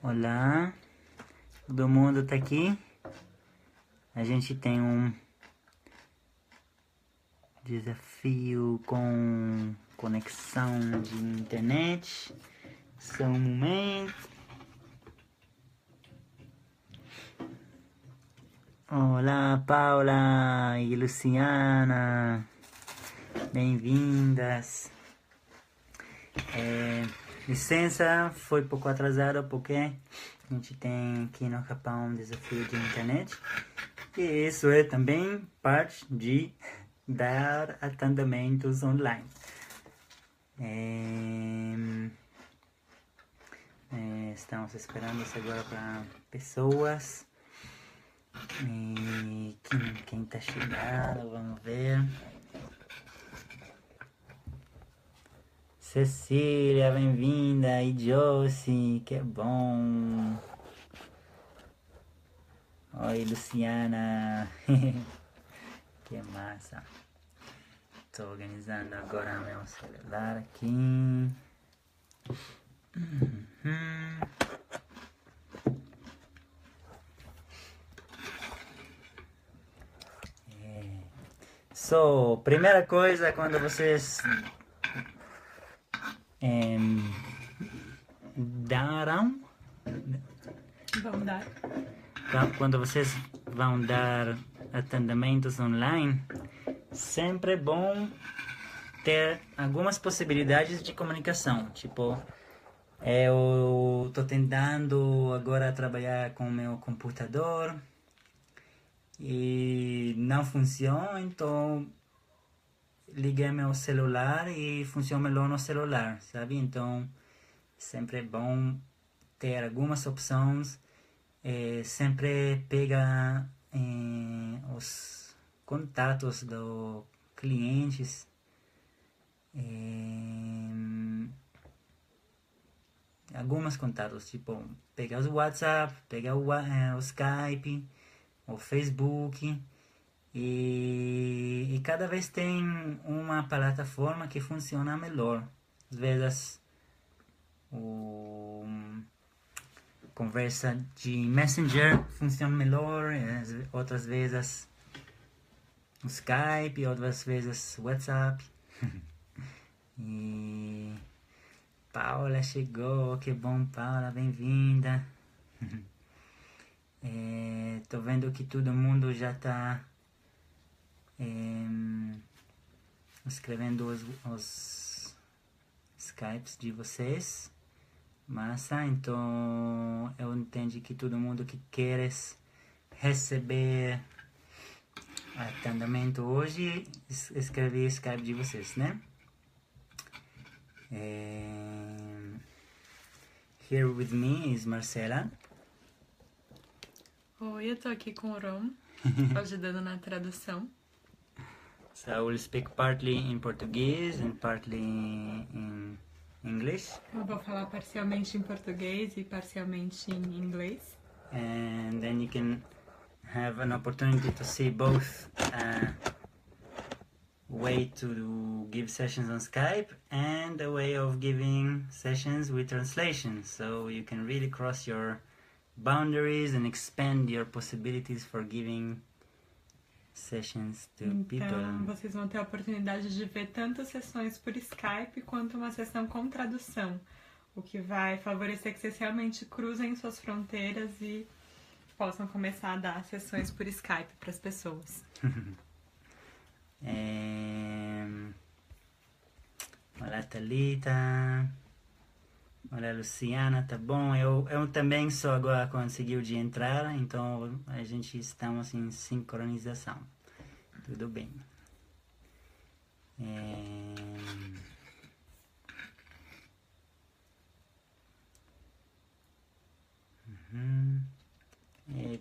Olá, todo mundo tá aqui. A gente tem um desafio com conexão de internet. Só um momento. Olá, Paula e Luciana. Bem-vindas. Licença, foi pouco atrasada porque a gente tem aqui no Japão um desafio de internet. E isso é também parte de dar atendimentos online. Estamos esperando agora para pessoas. E quem está chegando, vamos ver. Cecília, bem-vinda. E Josie, que bom. Oi, Luciana. Que massa. Estou organizando agora meu celular aqui. Primeira coisa, quando vocês quando vocês vão dar atendimentos online, sempre é bom ter algumas possibilidades de comunicação. Tipo, eu estou tentando agora trabalhar com o meu computador e não funciona, então liguei meu celular e funciona melhor no celular, sabe? Então, sempre é bom ter algumas opções. Sempre pega os contatos dos clientes, alguns contatos, tipo, pegar o WhatsApp, pegar o Skype, o Facebook, e cada vez tem uma plataforma que funciona melhor. Às vezes conversa de Messenger funciona melhor, outras vezes o Skype, outras vezes o WhatsApp. E Paula chegou, que bom, Paula, bem-vinda. Tô vendo que todo mundo já está escrevendo os Skypes de vocês. Massa, então eu entendi que todo mundo que quer receber atendimento hoje, escrevi o Skype de vocês, né? Here with me is Marcela. Oi, eu tô aqui com o Ron, ajudando na tradução. So I will speak partly in Portuguese and partly in English. Eu vou falar parcialmente em português e parcialmente em inglês. And then you can have an opportunity to see both way to give sessions on Skype and a way of giving sessions with translation. So you can really cross your boundaries and expand your possibilities for giving sessions to people. Então, vocês vão ter a oportunidade de ver tanto sessões por Skype quanto uma sessão com tradução, o que vai favorecer que vocês realmente cruzem suas fronteiras e possam começar a dar sessões por Skype para as pessoas. Olá, Thalita. Olá, Luciana, tá bom? Eu também só agora conseguiu de entrar, então a gente estamos em sincronização. Tudo bem.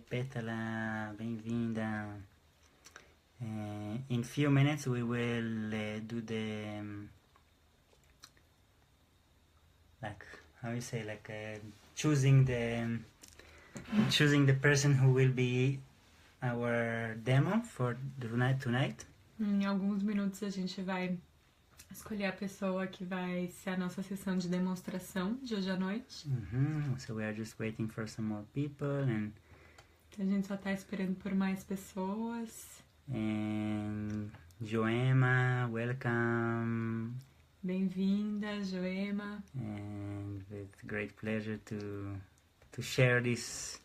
Pétala, bem-vinda. In few minutes we will do the like how you say, like choosing the person who will be our demo for tonight. Em alguns minutos a gente vai escolher a pessoa que vai ser a nossa sessão de demonstração de hoje à noite. So we are just waiting for some more people, and A gente só tá esperando por mais pessoas. Joema, welcome. Bem-vinda, Joema. And with great pleasure to share this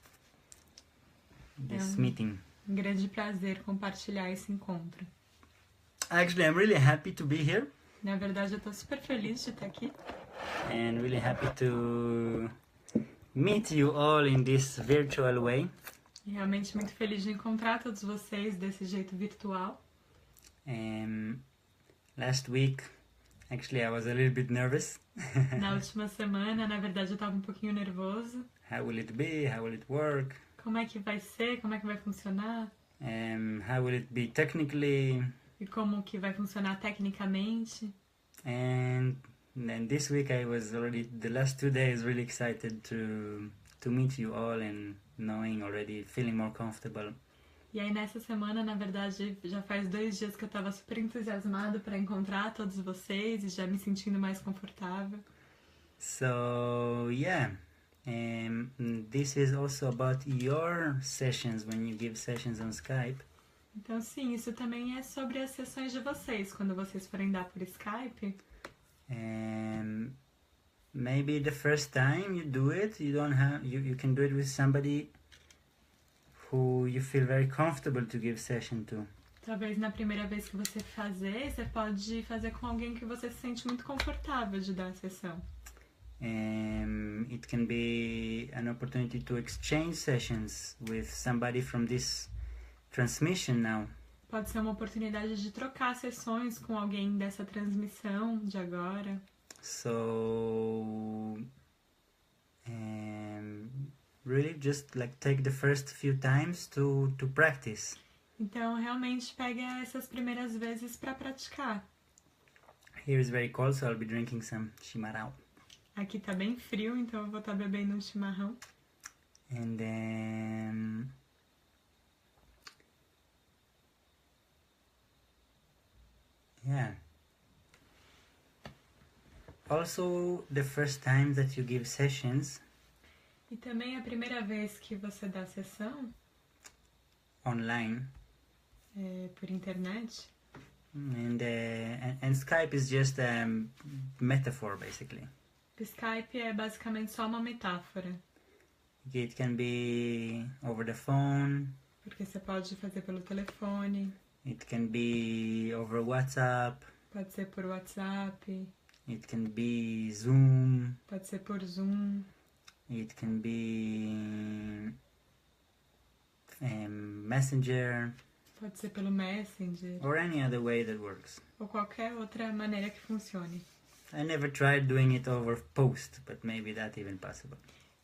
meeting. Um grande prazer compartilhar esse encontro. Actually, I'm really happy to be here. Na verdade, eu tô super feliz de estar aqui. And really happy to meet you all in this virtual way. E realmente muito feliz de encontrar todos vocês desse jeito virtual. Last week, actually, I was a little bit nervous. Na última semana, na verdade, eu tava um pouquinho nervoso. How will it be? How will it work? Como é que vai ser? Como é que vai funcionar? How will it be technically? E como que vai funcionar tecnicamente? And then this week I was already, the last 2 days, really excited to meet you all and knowing already, feeling more comfortable. E aí nessa semana, na verdade, já faz 2 dias que eu tava super entusiasmado para encontrar todos vocês e já me sentindo mais confortável. So yeah, this is also about your sessions when you give sessions on Skype. Então sim, isso também é sobre as sessões de vocês, quando vocês forem dar por Skype. Maybe the first time you do it, you can do it with somebody who you feel very comfortable to give session to. Talvez na primeira vez que você fazer, você pode fazer com alguém que você se sente muito confortável de dar a sessão. It can be an opportunity to exchange sessions with somebody from this transmission now. Pode ser uma oportunidade de trocar sessões com alguém dessa transmissão de agora. So really just like take the first few times to practice. Então realmente pega essas primeiras vezes para praticar. Here is very cold, so I'll be drinking some chimarrão. Aqui tá bem frio, então eu vou estar bebendo um chimarrão. And then yeah. Also, the first time that you give sessions E também a primeira vez que você dá sessão online, por internet. and Skype is just a metaphor, basically. O Skype é basicamente só uma metáfora. It can be over the phone. Porque você pode fazer pelo telefone. It can be over WhatsApp. Pode ser por WhatsApp. It can be Zoom. Pode ser por Zoom. It can be Messenger. Pode ser pelo Messenger. Or any other way that works. Ou qualquer outra maneira que funcione. I never tried doing it over post, but maybe that's even possible.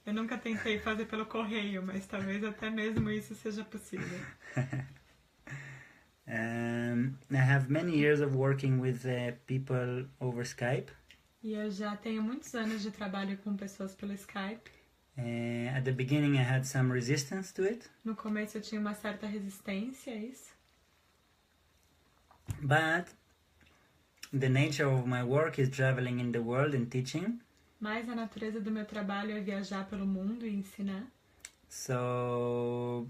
Eu nunca tentei fazer pelo correio, mas talvez até mesmo isso seja possível. I have many years of working with people over Skype. E eu já tenho muitos anos de trabalho com pessoas pelo Skype. At the beginning I had some resistance to it. No começo eu tinha uma certa resistência a isso. But the nature of my work is traveling in the world and teaching. Mas a natureza do meu trabalho é viajar pelo mundo e ensinar. So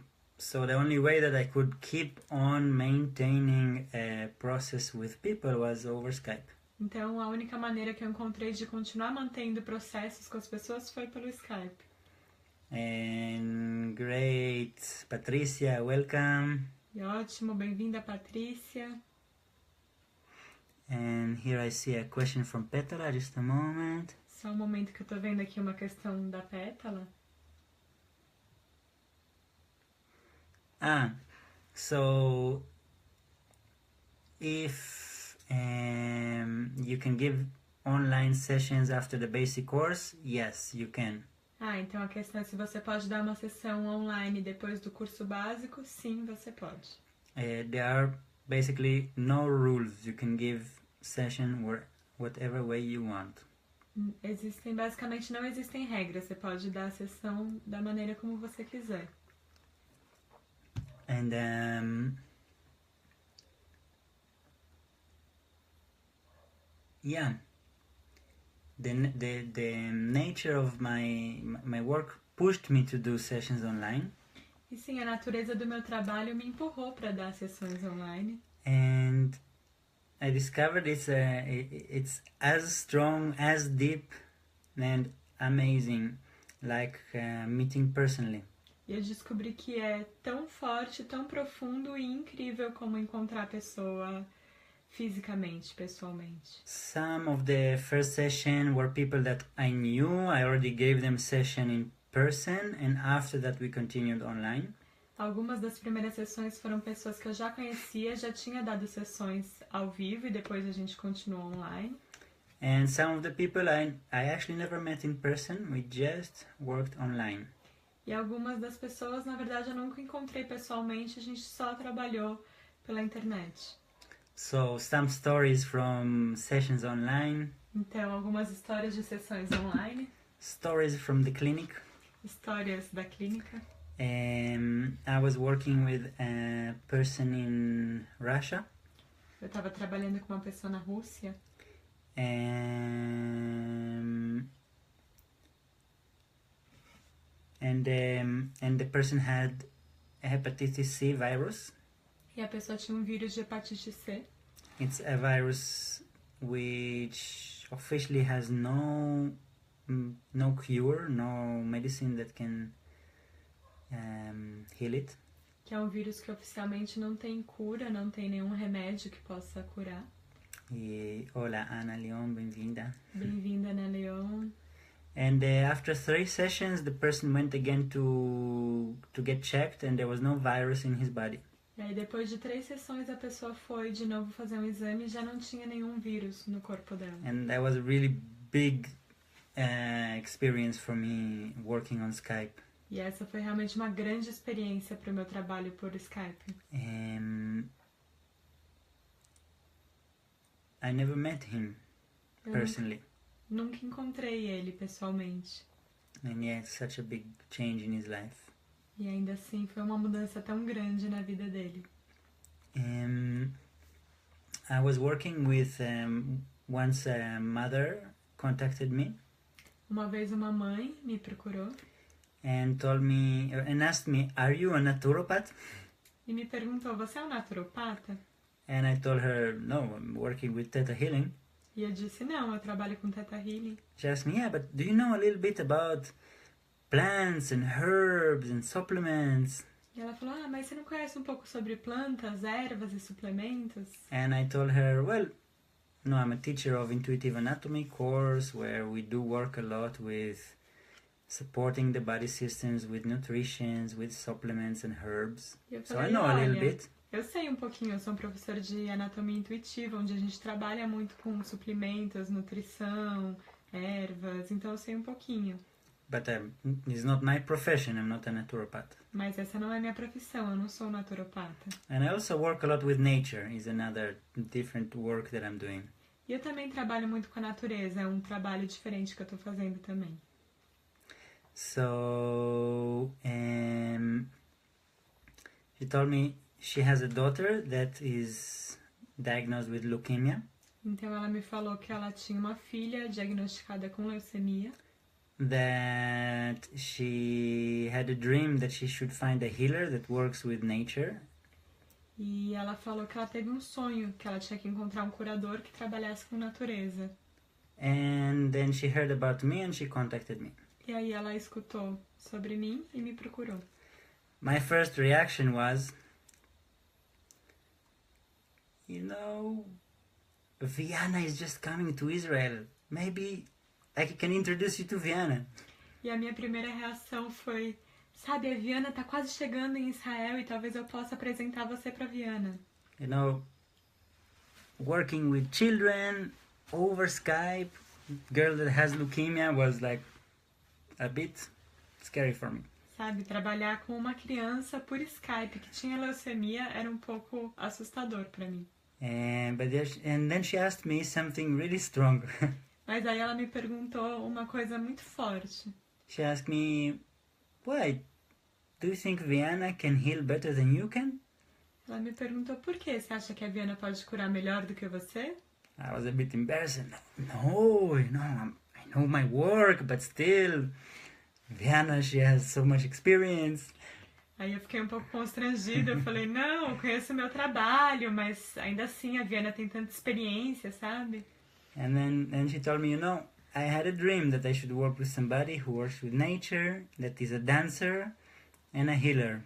the only way that I could keep on maintaining a process with people was over Skype. Então, a única maneira que eu encontrei de continuar mantendo processos com as pessoas foi pelo Skype. And great, Patricia, welcome. E ótimo, bem-vinda, Patrícia. And here I see a question from Petra, just a moment. Só um momento que eu tô vendo aqui uma questão da pétala. So if you can give online sessions after the basic course, yes, you can. Então a questão é se você pode dar uma sessão online depois do curso básico. Sim, você pode. There are basically no rules. You can give session whatever way you want. Basicamente não existem regras. Você pode dar a sessão da maneira como você quiser. And yeah, the nature of my work pushed me to do sessions online. E sim, a natureza do meu trabalho me empurrou para dar sessões online. And I discovered it's as strong, as deep, and amazing, like meeting personally. E eu descobri que é tão forte, tão profundo e incrível como encontrar a pessoa fisicamente, pessoalmente. Some of the first session were people that I knew. I already gave them session in person, and after that we continued online. Algumas das primeiras sessões foram pessoas que eu já conhecia, já tinha dado sessões ao vivo e depois a gente continuou online. And some of the people I actually never met in person. We just worked online. E algumas das pessoas, na verdade, eu nunca encontrei pessoalmente, a gente só trabalhou pela internet. So some stories from sessions online. Então, algumas histórias de sessões online. Stories from the clinic. Histórias da clínica. I was working with a person in Russia. Eu estava trabalhando com uma pessoa na Rússia. And the person had a hepatitis C virus. E a pessoa tinha um vírus de hepatite C. It's a virus which officially has no cure, no medicine that can heal it. Que é um vírus que oficialmente não tem cura, não tem nenhum remédio que possa curar. E olá, Ana Leon, bem-vinda. Bem-vinda, Ana Leon. And after 3 sessions, the person went again to get checked, and there was no virus in his body. E aí, depois de 3 sessões, a pessoa foi de novo fazer um exame e já não tinha nenhum vírus no corpo dela. And that was a really big experience for me working on Skype. E essa foi realmente uma grande experiência para o meu trabalho por Skype. I never met him personally. Nunca encontrei ele pessoalmente. And yeah, it's such a big change in his life. E ainda assim foi uma mudança tão grande na vida dele. I was working with once a mother contacted me. Uma vez uma mãe me procurou. And told me and asked me, "Are you a naturopath?" E me perguntou, você é um naturopata? And I told her, "No, I'm working with Thetahealing." E eu disse, não, eu trabalho com Thetahealing. She asked me, "Yeah, but do you know a little bit about plants and herbs and supplements?" E ela falou, mas você não conhece um pouco sobre plantas, ervas e suplementos? And I told her, "Well, no, I'm a teacher of intuitive anatomy course where we do work a lot with supporting the body systems with nutrition, with supplements and herbs." E eu So falei, I know a little bit. Eu sei um pouquinho, eu sou um professor de anatomia intuitiva, onde a gente trabalha muito com suplementos, nutrição, ervas, então eu sei um pouquinho. But it's not my profession, I'm not a naturopath. Mas essa não é minha profissão, eu não sou naturopata. And I also work a lot with nature, is another different work that I'm doing. E eu também trabalho muito com a natureza, é um trabalho diferente que eu estou fazendo também. So, she told me she has a daughter that is diagnosed with leukemia. Então ela me falou que ela tinha uma filha diagnosticada com leucemia. That she had a dream that she should find a healer that works with nature. E ela falou que ela teve um sonho, que ela tinha que encontrar um curador que trabalhasse com natureza. And then she heard about me and she contacted me. E aí ela escutou sobre mim e me procurou. My first reaction was, Viana is just coming to Israel. Maybe I can introduce you to Viana. E a minha primeira reação foi, sabe, a Viana tá quase chegando em Israel e talvez eu possa apresentar você pra Viana. Working with children over Skype, girl that has leukemia was like a bit scary for me. Sabe, trabalhar com uma criança por Skype que tinha leucemia era um pouco assustador pra mim. And then she asked me something really strong. Mas aí ela me perguntou uma coisa muito forte. She asked me, "Why? Do you think Viana can heal better than you can?" Ela me perguntou por que você acha que a Viana pode curar melhor do que você? I was a bit embarrassed. No, I know my work, but still, Viana, she has so much experience. Aí eu fiquei um pouco constrangida, eu falei, não, eu conheço o meu trabalho, mas ainda assim a Viana tem tanta experiência, sabe? And then she told me, I had a dream that I should work with somebody who works with nature, that is a dancer and a healer.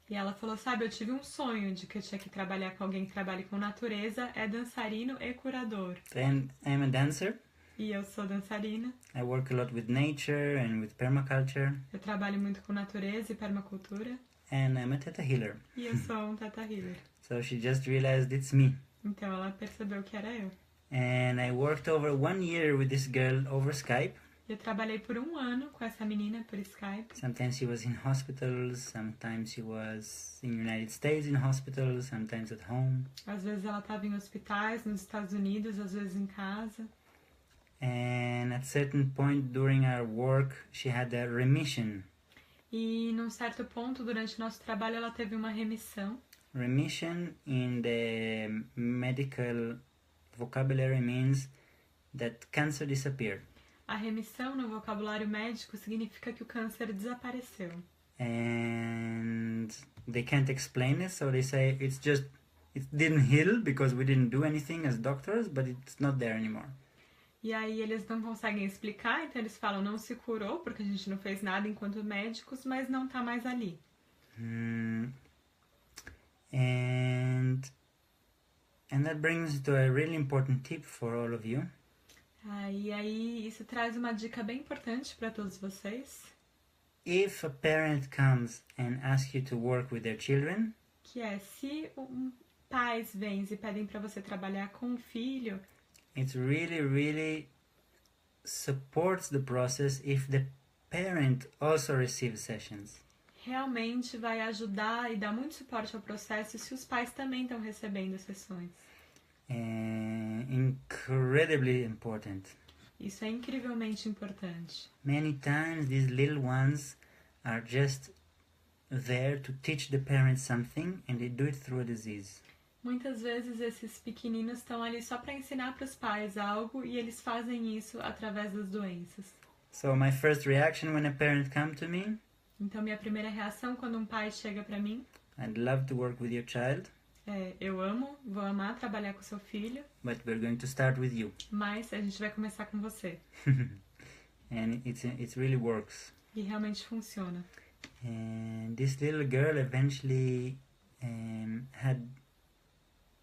E ela falou, sabe, eu tive um sonho de que eu tinha que trabalhar com alguém que trabalhe com natureza, é dançarino e curador. And I'm a dancer. E eu sou dançarina. I work a lot with nature and with permaculture. Eu trabalho muito com natureza e permacultura. And I'm a Theta healer. E eu sou um Thetahealer. So she just realized it's me. Então ela percebeu que era eu. And I worked over 1 year with this girl over Skype. Eu trabalhei por 1 ano com essa menina por Skype. Sometimes she was in hospitals, sometimes she was in United States in hospitals, sometimes at home. Às vezes ela estava em hospitais nos Estados Unidos, às vezes em casa. And at certain point during our work, she had a remission. E num certo ponto, durante o nosso trabalho, ela teve uma remissão. Remission in the medical vocabulary means that cancer disappeared. A remissão no vocabulário médico significa que o câncer desapareceu. And they can't explain it, so they say it didn't heal because we didn't do anything as doctors, but it's not there anymore. E aí eles não conseguem explicar, então eles falam, não se curou porque a gente não fez nada enquanto médicos, mas não tá mais ali. And that brings me to a really important tip for all of you. E aí isso traz uma dica bem importante para todos vocês. If a parent comes and asks you to work with their children, Que é, se pais vêm e pedem para você trabalhar com um filho, it really supports the process if the parent also receives sessions. realmente vai ajudar e dar muito suporte ao processo se os pais também estão recebendo sessões. Incredibly important. Isso é incrivelmente importante. Many times these little ones are just there to teach the parents something and they do it through a disease. Muitas vezes esses pequeninos estão ali só para ensinar para os pais algo e eles fazem isso através das doenças. So my first reaction when a parent comes to me, Então minha primeira reação quando um pai chega para mim I'd love to work with your child, é, vou amar trabalhar com seu filho, but we're going to start with you. mas a gente vai começar com você. And it really works. E realmente funciona. And this little girl eventually had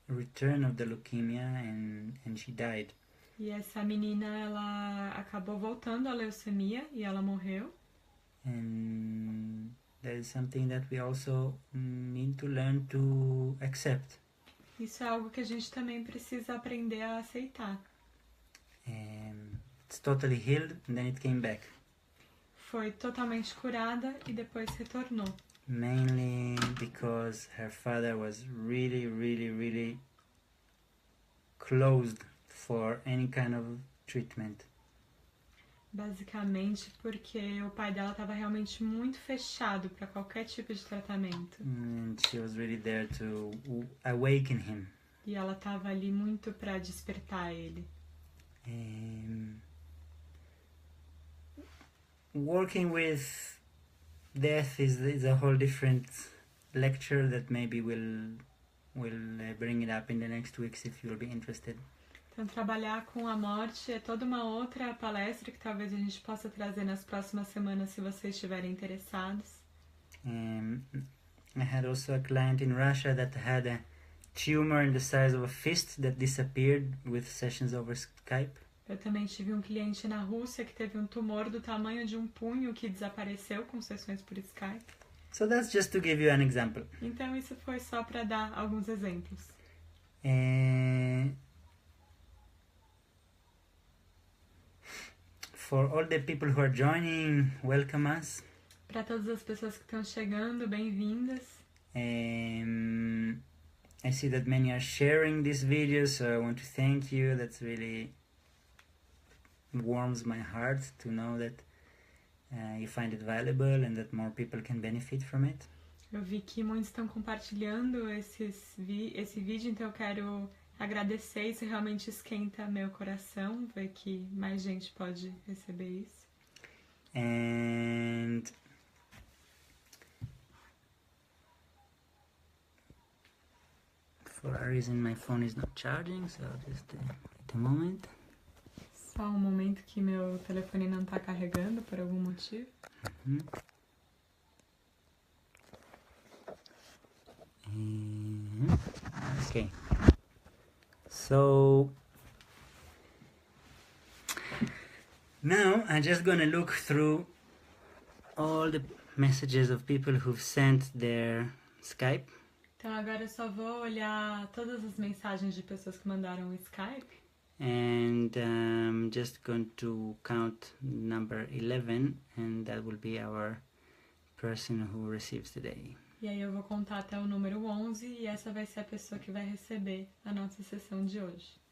a return of the leukemia and she died. E essa menina, ela acabou voltando à leucemia e ela morreu. And that is something that we also need to learn to accept. Isso é algo que a gente também precisa aprender a aceitar. It's totally healed and then it came back. Foi totalmente curada e depois retornou. Mainly because her father was really closed for any kind of treatment. Basicamente porque o pai dela estava realmente muito fechado para qualquer tipo de tratamento. And she was really there to awaken him. E ela estava ali muito para despertar ele. Working with death is a whole different lecture that maybe we'll bring it up in the next weeks if you'll be interested. Então, trabalhar com a morte é toda uma outra palestra que talvez a gente possa trazer nas próximas semanas se vocês estiverem interessados. I had also a client in Russia that had a tumor in the size of a fist that disappeared with sessions over Skype. Eu também tive um cliente na Rússia que teve um tumor do tamanho de um punho que desapareceu com sessões por Skype. So that's just to give you an example. Então isso foi só para dar alguns exemplos. For all the people who are joining, welcome us. Para todas as pessoas que estão chegando, bem-vindas. I see that many are sharing this video, so I want to thank you. That's really warms my heart to know that you find it valuable and that more people can benefit from it. Eu vi que muitos estão compartilhando esse vídeo, então eu quero agradecer, isso realmente esquenta meu coração, ver que mais gente pode receber isso. And for a reason my phone is not charging, so just wait a moment. Só um momento que meu telefone não está carregando por algum motivo. Okay. So now I'm just gonna look through all the messages of people who've sent their Skype. Então agora eu só vou olhar todas as mensagens de pessoas que mandaram o Skype. And I'm just going to count number 11, and that will be our person who receives today. E aí eu vou contar até o número 11 e essa vai ser a pessoa que vai receber a nossa sessão de hoje.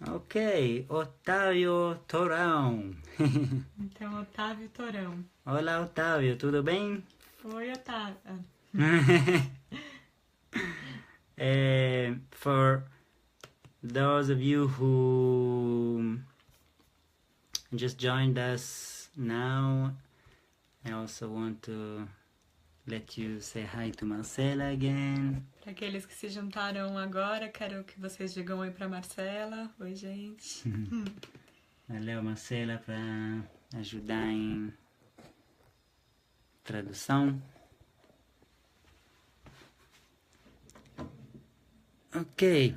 Ok, Otávio Torão. Então, Otávio Torão. Olá, Otávio, tudo bem? Oi, Otávio. For those of you who just joined us now, I also want to let you say hi to Marcela again. Para aqueles que se juntaram agora, quero que vocês digam oi para Marcela. Oi, gente. Valeu, Marcela, para ajudar em tradução. Okay,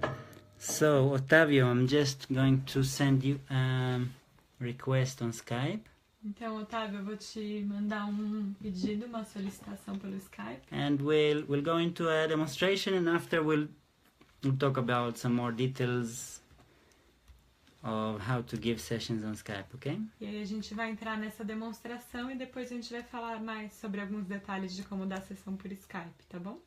so Otávio, I'm just going to send you a request on Skype. Então, Otávio, eu vou te mandar um pedido, uma solicitação pelo Skype. And we'll go into a demonstration, and after we'll talk about some more details of how to give sessions on Skype, okay? E aí a gente vai entrar nessa demonstração e depois a gente vai falar mais sobre alguns detalhes de como dar sessão por Skype, tá bom?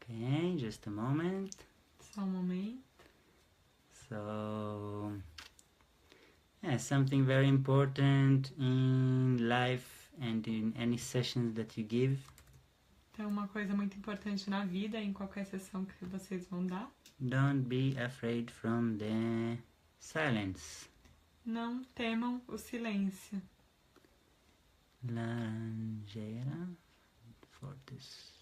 Okay, just a moment. Só um momento. So, yeah, something very important in life and in any sessions that you give. Então, uma coisa muito importante na vida, em qualquer sessão que vocês vão dar. Don't be afraid from the silence. Não temam o silêncio. Laranjeira for this.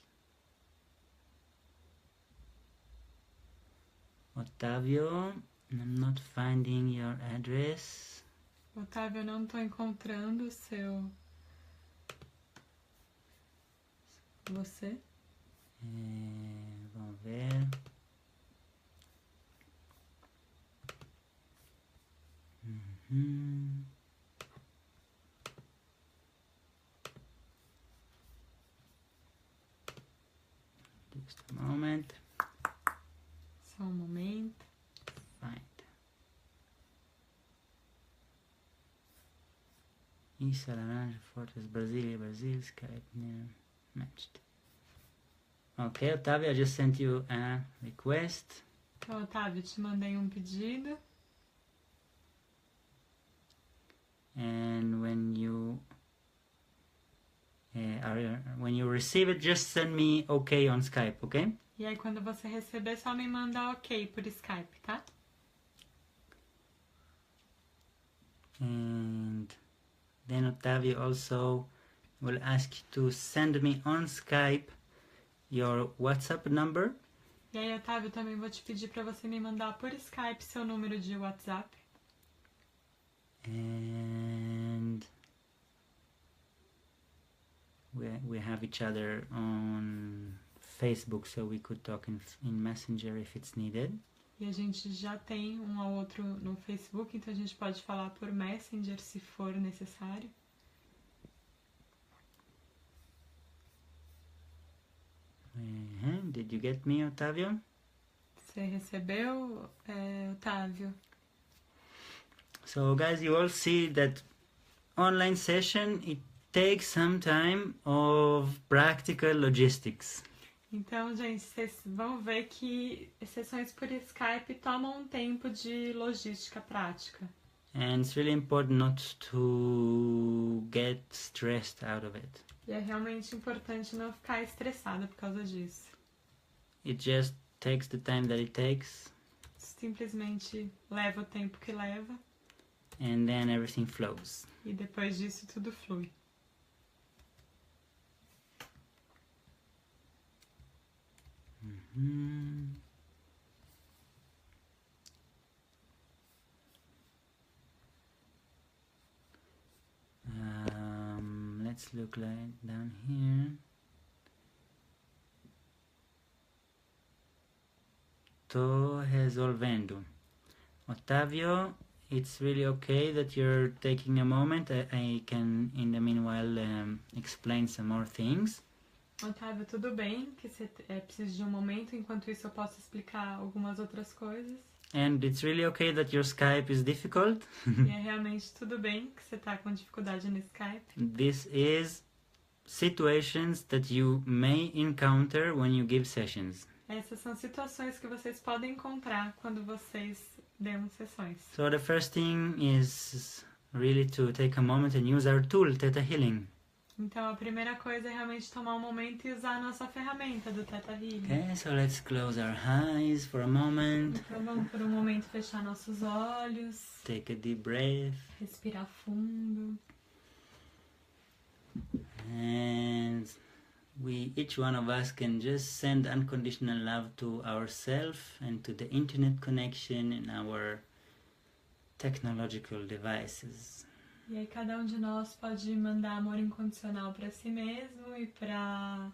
Otávio, I'm not finding your address. Otávio, eu não estou encontrando o seu... Você? Vamos ver. Just a moment. Só um momento. Find. Isso, Laranja, Fortes, Brasília, Brasil, Skype, near, matched. Okay, Otávio, I just sent you a request. Então, Otávio, te mandei um pedido. And when you receive it, just send me OK on Skype, okay? E aí, quando você receber, só me manda ok por Skype, tá? And Then Otávio also will ask you to send me on Skype your WhatsApp number. E aí, Otávio, também vou te pedir para você me mandar por Skype seu número de WhatsApp. And we have each other on Facebook, so we could talk in Messenger if it's needed. E a gente já tem um ao outro no Facebook, então a gente pode falar por Messenger se for necessário. Did you get me, Otávio? Você recebeu, Otávio? So guys, you all see that online session, it takes some time of practical logistics. Então, gente, vocês vão ver que sessões por Skype tomam um tempo de logística prática. And it's really important not to get stressed out of it. E é realmente importante não ficar estressada por causa disso. It just takes the time that it takes. Simplesmente leva o tempo que leva. And then everything flows. E depois disso tudo flui. Let's look down here. Tô resolvendo. Otávio, it's really okay that you're taking a moment. I can, in the meanwhile, explain some more things. Otávio, tudo bem que você precisa de um momento, enquanto isso eu posso explicar algumas outras coisas. And it's really okay that your Skype is difficult. E é realmente tudo bem que você tá com dificuldade no Skype. This is situations that you may encounter when you give sessions. Essas são situações que vocês podem encontrar quando vocês dão sessões. So the first thing is really to take a moment and use our tool, Thetahealing. Então a primeira coisa é realmente tomar um momento e usar a nossa ferramenta do Thetahealing. Okay, so let's close our eyes for a moment. Então vamos por um momento fechar nossos olhos. Take a deep breath. Respirar fundo. And each one of us can just send unconditional love to ourselves and to the internet connection in our technological devices. E aí cada um de nós pode mandar amor incondicional para si mesmo e para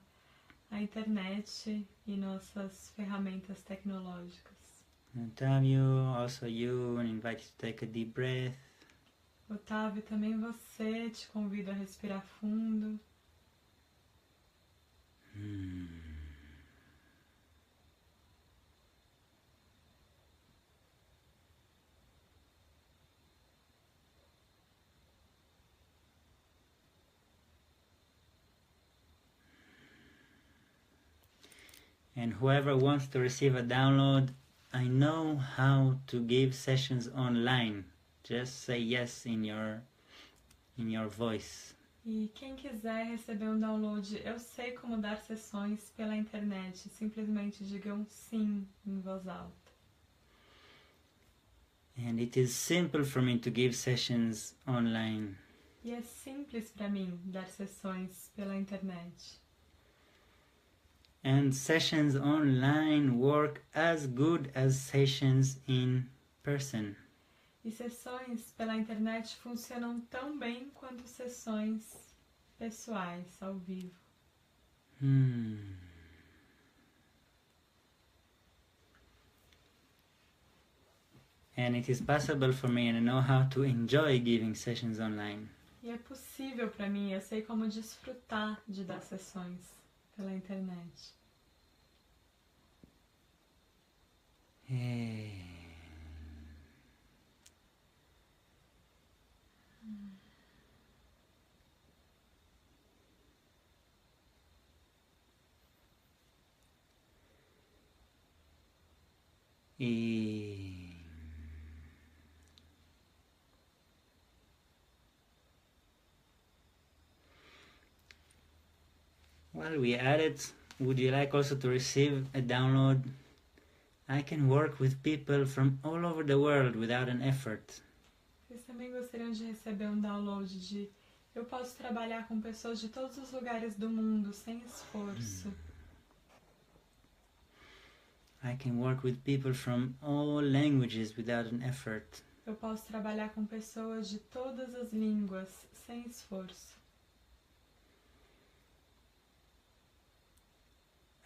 a internet e nossas ferramentas tecnológicas. Otávio, also you, and invite you to take a deep breath. Otávio, também você, te convido a respirar fundo. And whoever wants to receive a download, I know how to give sessions online. Just say yes in your voice. E quem quiser receber um download, eu sei como dar sessões pela internet. Simplesmente digam sim em voz alta. And it is simple for me to give sessions online. E é simples para mim dar sessões pela internet. And sessions online work as good as sessions in person. E sessões pela internet funcionam tão bem quanto sessões pessoais, ao vivo. And it is possible for me, and I know how to enjoy giving sessions online. E é possível para mim, eu sei como desfrutar de dar sessões pela internet. While we at it, would you like also to receive a download? I can work with people from all over the world without an effort. Vocês também gostariam de receber um download de Eu posso trabalhar com pessoas de todos os lugares do mundo sem esforço. I can work with people from all languages without an effort. Eu posso trabalhar com pessoas de todas as línguas sem esforço.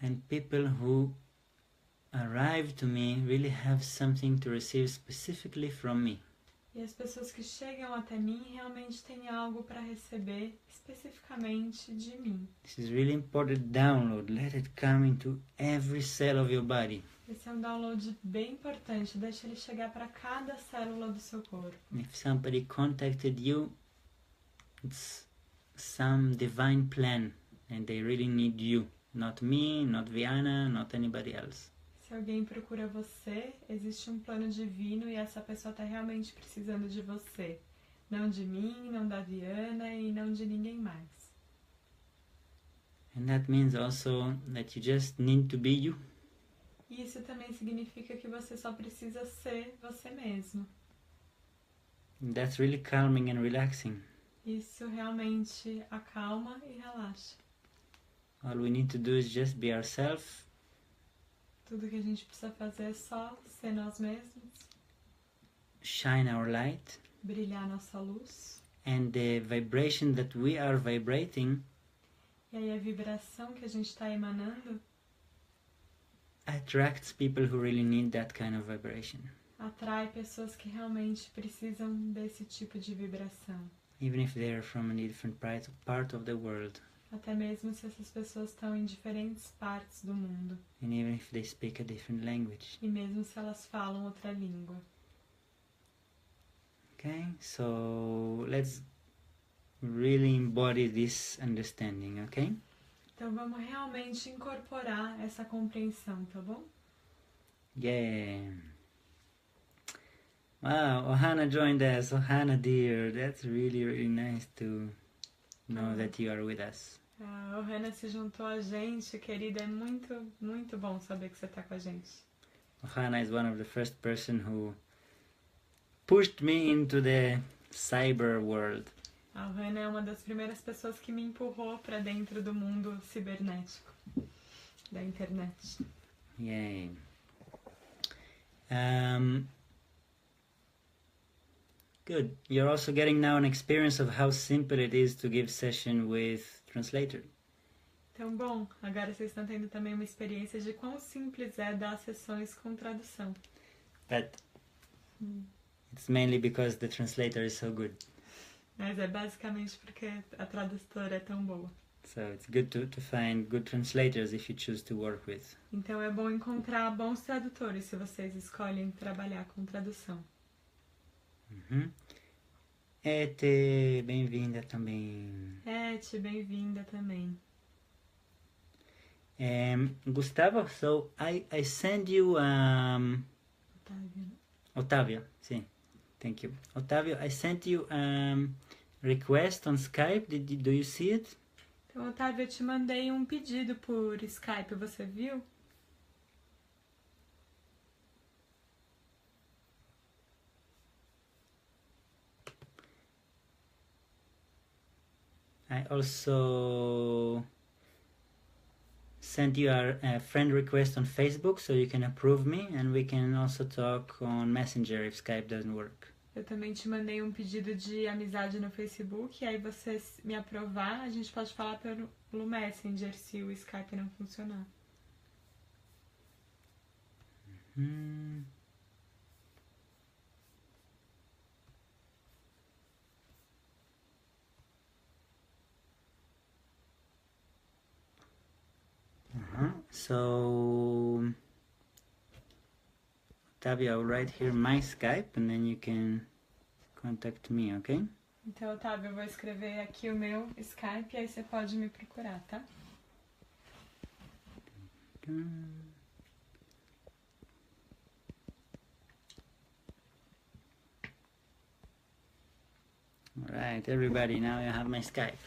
And people who arrive to me really have something to receive specifically from me. E as pessoas que chegam até mim realmente têm algo para receber especificamente de mim. This is really important download. Let it come into every cell of your body. Esse é um download bem importante. Deixa ele chegar para cada célula do seu corpo. If somebody contacted you, it's some divine plan and they really need you. Not me, not Viana, not anybody else. Se alguém procura você, existe um plano divino e essa pessoa está realmente precisando de você. Não de mim, não da Viana e não de ninguém mais. And that means also that you just need to be you. E isso também significa que você só precisa ser você mesmo. And that's really calming and relaxing. Isso realmente acalma e relaxa. All we need to do is just be ourselves. Tudo que a gente precisa fazer é só ser nós mesmos. Shine our light. Brilhar nossa luz. And the vibration that we are vibrating E aí a vibração que a gente está emanando attracts people who really need that kind of vibration. atrai pessoas que realmente precisam desse tipo de vibração. Even if they are from a different part of the world. Até mesmo se essas pessoas estão em diferentes partes do mundo. And even if they speak a different language. E mesmo se elas falam outra língua. Okay, so let's really embody this understanding, okay? Então vamos realmente incorporar essa compreensão, tá bom? Yeah. Wow, Ohana joined us. Ohana dear, that's really, really nice to know that you are with us. A Ohana se juntou a gente, querida. É muito, muito bom saber que você tá com a gente. Ohana is one of the first person who pushed me into the cyber world. A Ohana é uma das primeiras pessoas que me empurrou para dentro do mundo cibernético, da internet. Yay. Good. You're also getting now an experience of how simple it is to give session with translator. Então, bom, agora vocês estão tendo também uma experiência de quão simples é dar sessões com tradução. But it's mainly because the translator is so good. Mas é basicamente porque a tradutora é tão boa. So it's good to find good translators if you choose to work with. Então é bom encontrar bons tradutores se vocês escolhem trabalhar com tradução. Ete, bem-vinda também. Ete, bem-vinda também. Gustavo, so I send you Otávio. Otávio, sim. Thank you. Otávio, I sent you request on Skype. Do you see it? Então, Otávio, eu te mandei um pedido por Skype, você viu? I also sent you a friend request on Facebook so you can approve me and we can also talk on Messenger if Skype doesn't work. Eu também te mandei um pedido de amizade no Facebook, e aí você me aprovar, a gente pode falar pelo Messenger se o Skype não funcionar. So, Otávio, I'll write here my Skype and then you can contact me, okay? Então, Otávio, eu vou escrever aqui o meu Skype e aí você pode me procurar, tá? Alright, everybody, now you have my Skype.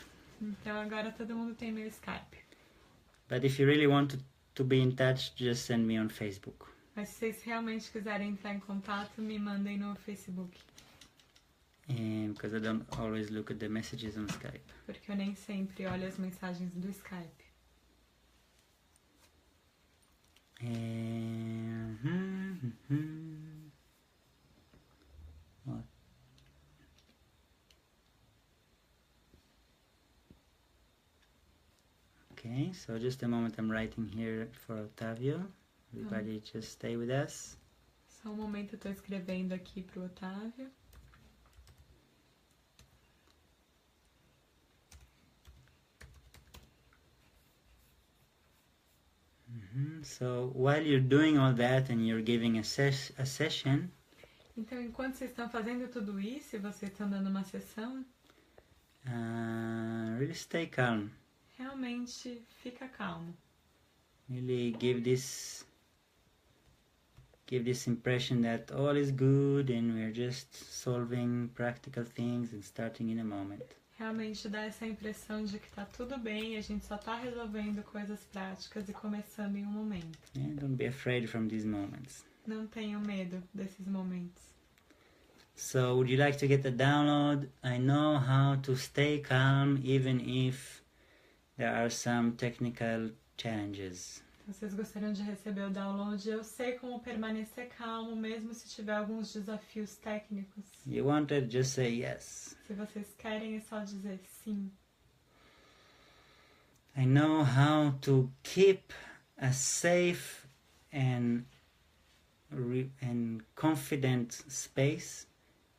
Então, agora todo mundo tem meu Skype. But if you really want to be in touch, just send me on Facebook. Mas se vocês realmente quiserem entrar em contato, me mandem no Facebook. Because I don't always look at the messages on Skype. Porque eu nem sempre olho as mensagens do Skype. What? Okay, so just a moment, I'm writing here for Otávio. Everybody just stay with us. Só um momento, eu tô escrevendo aqui pro Otávio. So while you're doing all that and you're giving a session, então, enquanto vocês estão fazendo tudo isso e vocês estão dando uma sessão, really stay calm. realmente fica calmo. Really give this impression that all is good and we're just solving practical things and starting in a moment. Realmente dá essa impressão de que tá tudo bem, a gente só tá resolvendo coisas práticas e começando em um momento. Yeah, don't be afraid from these moments. Não tenham medo desses momentos. So, would you like to get a download? I know how to stay calm even if there are some technical challenges. Vocês gostariam de receber o download? Eu sei como permanecer calmo, mesmo se tiver alguns desafios técnicos. You want it? Just say yes. Se vocês querem, é só dizer sim. I know how to keep a safe and confident space,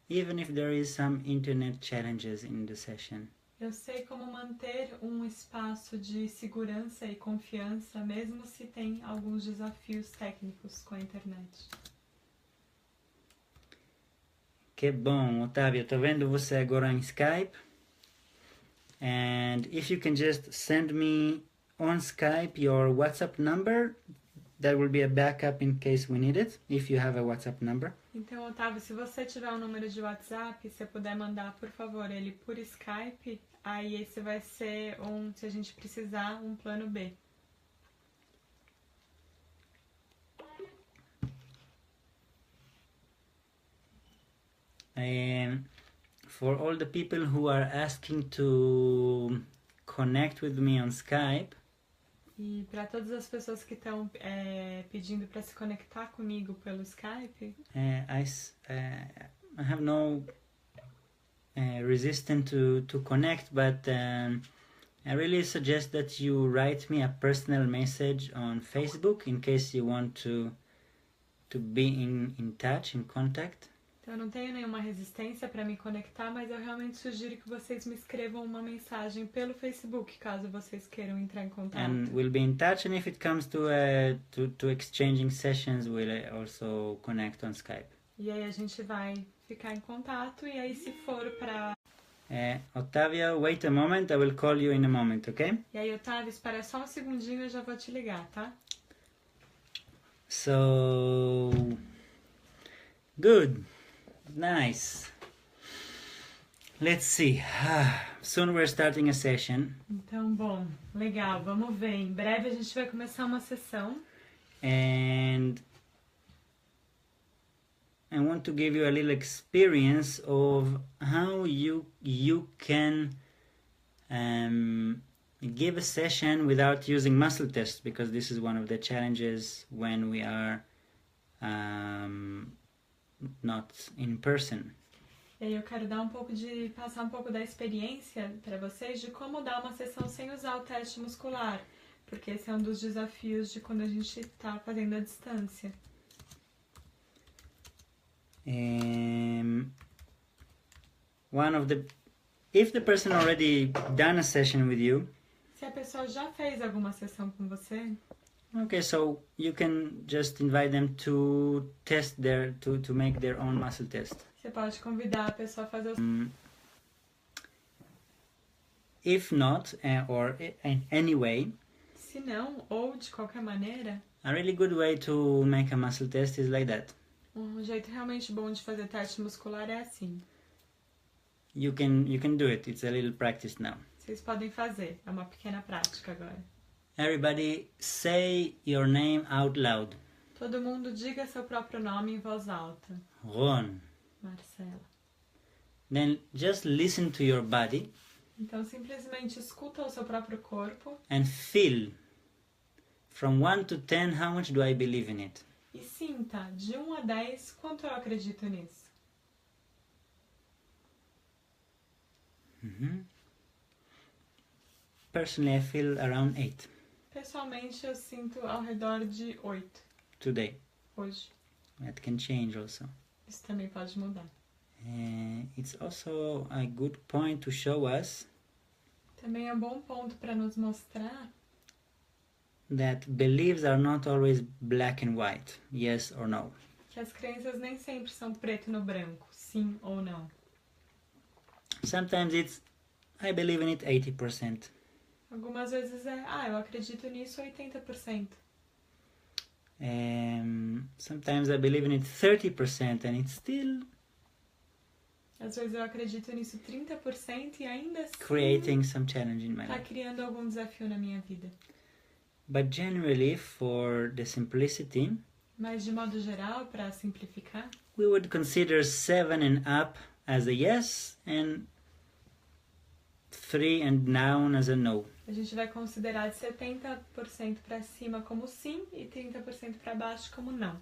even if there is some internet challenges in the session. Eu sei como manter um espaço de segurança e confiança, mesmo se tem alguns desafios técnicos com a internet. Que bom, Otávio, tô vendo você agora em Skype. And if you can just send me on Skype your WhatsApp number, that will be a backup in case we need it, if you have a WhatsApp number. Então, Otávio, se você tiver um número de WhatsApp, se você puder mandar, por favor, ele por Skype, aí esse vai ser se a gente precisar, um plano B. For all the people who are asking to connect with me on Skype, e para todas as pessoas que estão pedindo para se conectar comigo pelo Skype, I have no resistance to connect, but I really suggest that you write me a personal message on Facebook in case you want to be in touch, in contact. Então, eu não tenho nenhuma resistência para me conectar, mas eu realmente sugiro que vocês me escrevam uma mensagem pelo Facebook, caso vocês queiram entrar em contato. And we'll be in touch, and if it comes to exchanging sessions, we'll also connect on Skype. E aí a gente vai ficar em contato, e aí se for para... Otávio, wait a moment, I will call you in a moment, okay? E aí, Otávio, espera só um segundinho, eu já vou te ligar, tá? So, good. Nice. Let's see. Soon we're starting a session. Então, bom, legal. Vamos ver. Em breve a gente vai começar uma sessão. And I want to give you a little experience of how you can give a session without using muscle tests, because this is one of the challenges when we are not in person. E aí eu quero passar um pouco da experiência para vocês de como dar uma sessão sem usar o teste muscular, porque esse é um dos desafios de quando a gente está fazendo à distância. If the person already done a session with you, se a pessoa já fez alguma sessão com você, okay, so you can just invite them to test to make their own muscle test. Você pode convidar a pessoa a fazer o... If not, or in any way, se não, ou de qualquer maneira, a really good way to make a muscle test is like that. Um jeito realmente bom de fazer teste muscular é assim. You can do it. It's a little practice now. Vocês podem fazer. É uma pequena prática agora. Everybody say your name out loud. Todo mundo diga seu próprio nome em voz alta. Ron. Marcela. then just listen to your body Então, simplesmente escuta o seu próprio corpo and feel from 1 to 10 how much do I believe in it. e sinta, de 1 a 10, quanto eu acredito nisso. Personally, I feel around 8 Pessoalmente, eu sinto ao redor de 8 today. hoje. That can change also. Isso também pode mudar. It's also a good point to show us Também é um bom ponto para nos mostrar that beliefs are not always black and white, yes or no. que as crenças nem sempre são preto no branco, sim ou não. Sometimes it's, I believe in it 80%. Algumas vezes eu acredito nisso 80%. Sometimes I believe in it 30% and it's still Às vezes eu acredito nisso 30% e ainda assim creating some challenge in my tá life. criando algum desafio na minha vida. But generally, for the simplicity, Mas de modo geral, para simplificar, we would consider 7 and up as a yes and 3 and down as a no. a gente vai considerar de 70% para cima como sim e 30% para baixo como não.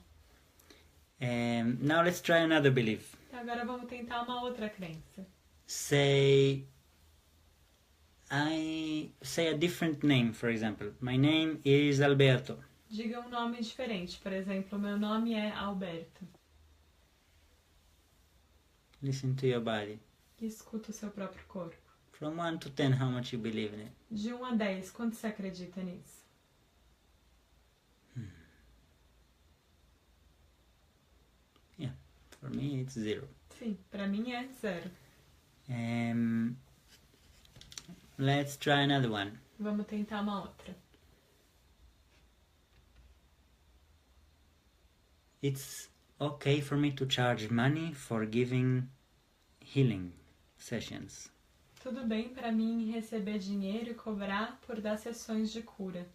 Now let's try another belief. Agora vamos tentar uma outra crença. Say a different name, for example. My name is Alberto. Diga um nome diferente. Por exemplo, meu nome é Alberto. Listen to your body. E escuta o seu próprio corpo. From 1 to 10, how much you believe in it? De 1 a 10, quanto você acredita nisso? Yeah, for me it's 0. Sim, para mim é 0. Let's try another one. Vamos tentar uma outra. It's okay for me to charge money for giving healing sessions. Tudo bem para mim receber dinheiro e cobrar por dar sessões de cura.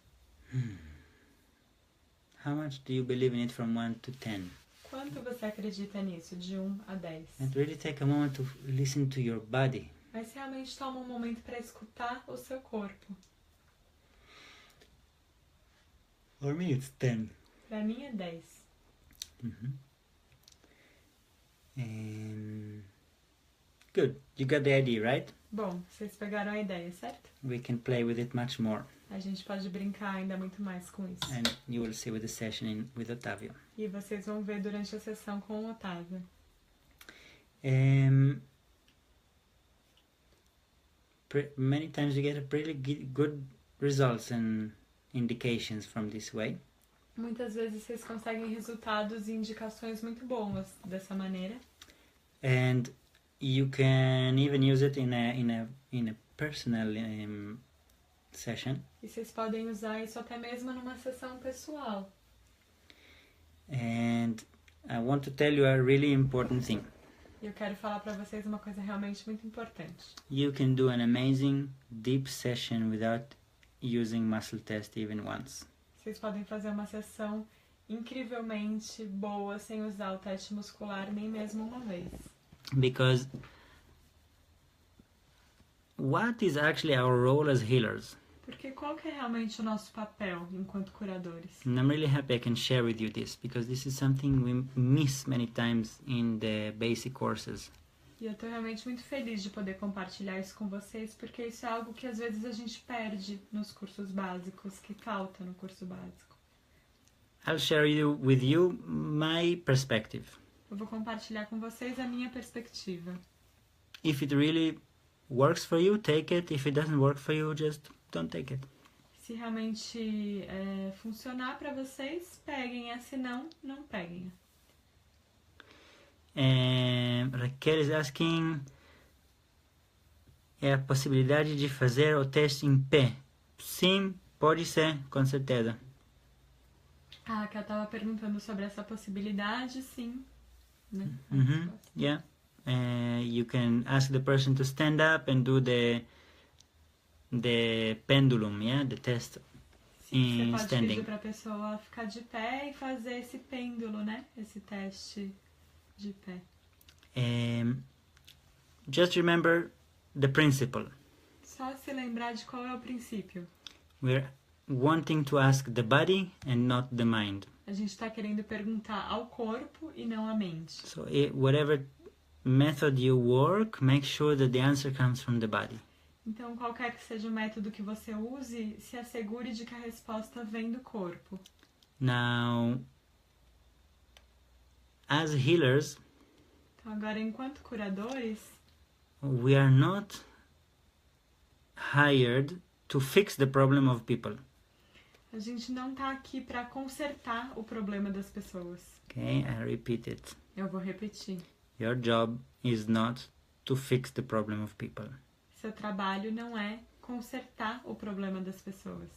How much do you believe in it from 1 to 10? Quanto você acredita nisso, de 1 a 10? And really take a moment to listen to your body. Mas realmente toma um momento para escutar o seu corpo. For me it's 10. Para mim é 10. Good. You got the idea, right? Bom, vocês pegaram a ideia, certo? We can play with it much more. A gente pode brincar ainda muito mais com isso. And you will see with the session with Otávio. E vocês vão ver durante a sessão com o Otávio. Many times you get a pretty good results and indications from this way. Muitas vezes vocês conseguem resultados e indicações muito boas dessa maneira. And you can even use it in a personal session. E vocês podem usar isso até mesmo numa sessão pessoal. And I want to tell you a really important thing. E eu quero falar para vocês uma coisa realmente muito importante. You can do an amazing deep session without using muscle test even once. Vocês podem fazer uma sessão incrivelmente boa sem usar o teste muscular nem mesmo uma vez. Because what is actually our role as healers? Porque qual que é realmente o nosso papel enquanto curadores? And I'm really happy I can share with you this, because this is something we miss many times in the basic courses. E eu tô realmente muito feliz de poder compartilhar isso com vocês, porque isso é algo que às vezes a gente perde nos cursos básicos, que falta no curso básico. I'll share with you my perspective. Eu vou compartilhar com vocês a minha perspectiva. If it really works for you, take it. If it doesn't work for you, just don't take it. Se realmente funcionar para vocês, peguem-a. Se não, não peguem-a. Raquel is asking a possibilidade de fazer o teste em pé. Sim, pode ser, com certeza. A Raquel estava perguntando sobre essa possibilidade, sim. Né? Yeah. You can ask the person to stand up and do the pendulum, yeah, the test Sim, in você pode standing. pedir para a pessoa ficar de pé e fazer esse pêndulo, né? Esse teste de pé. just remember the principle. Só se lembrar de qual é o princípio. We're wanting to ask the body and not the mind. A gente está querendo perguntar ao corpo e não à mente. So whatever method you work, make sure that the answer comes from the body. Então, qualquer que seja o método que você use, se assegure de que a resposta vem do corpo. Now, as healers, Então, agora, enquanto curadores, we are not hired to fix the problem of people. a gente não está aqui para consertar o problema das pessoas. Okay, I repeat it. Eu vou repetir. Your job is not to fix the problem of people. Seu trabalho não é consertar o problema das pessoas.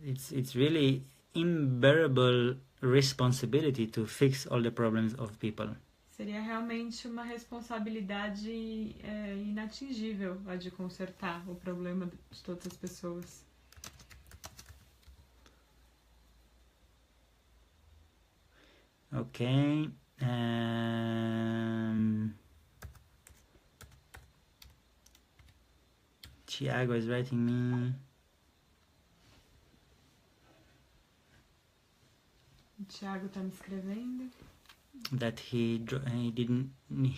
It's really unbearable responsibility to fix all the problems of people. Seria realmente uma responsabilidade inatingível a de consertar o problema de todas as pessoas. Okay. Tiago is writing me O Thiago está me escrevendo. that he didn't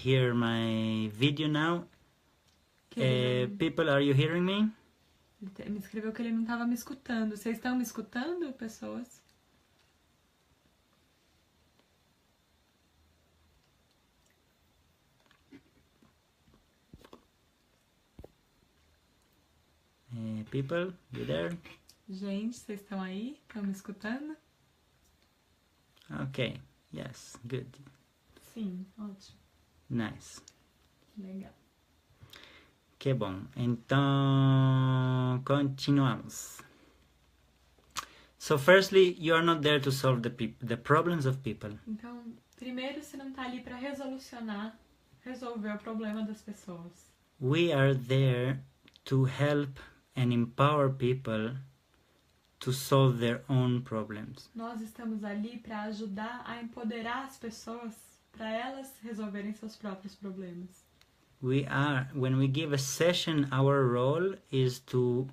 hear my video now. People, are you hearing me? Ele me escreveu que ele não estava me escutando. Vocês estão me escutando, pessoas? People, you there? Gente, vocês estão aí? Estão me escutando? Okay, yes, good, Sim, ótimo. nice. Legal. Que bom. Então, continuamos. So firstly, you are not there to solve the problems of people. Então, primeiro, você não está ali para resolver o problema das pessoas. We are there to help and empower people to solve their own problems. Nós estamos ali para ajudar a empoderar as pessoas para elas resolverem seus próprios problemas. When we give a session, our role is to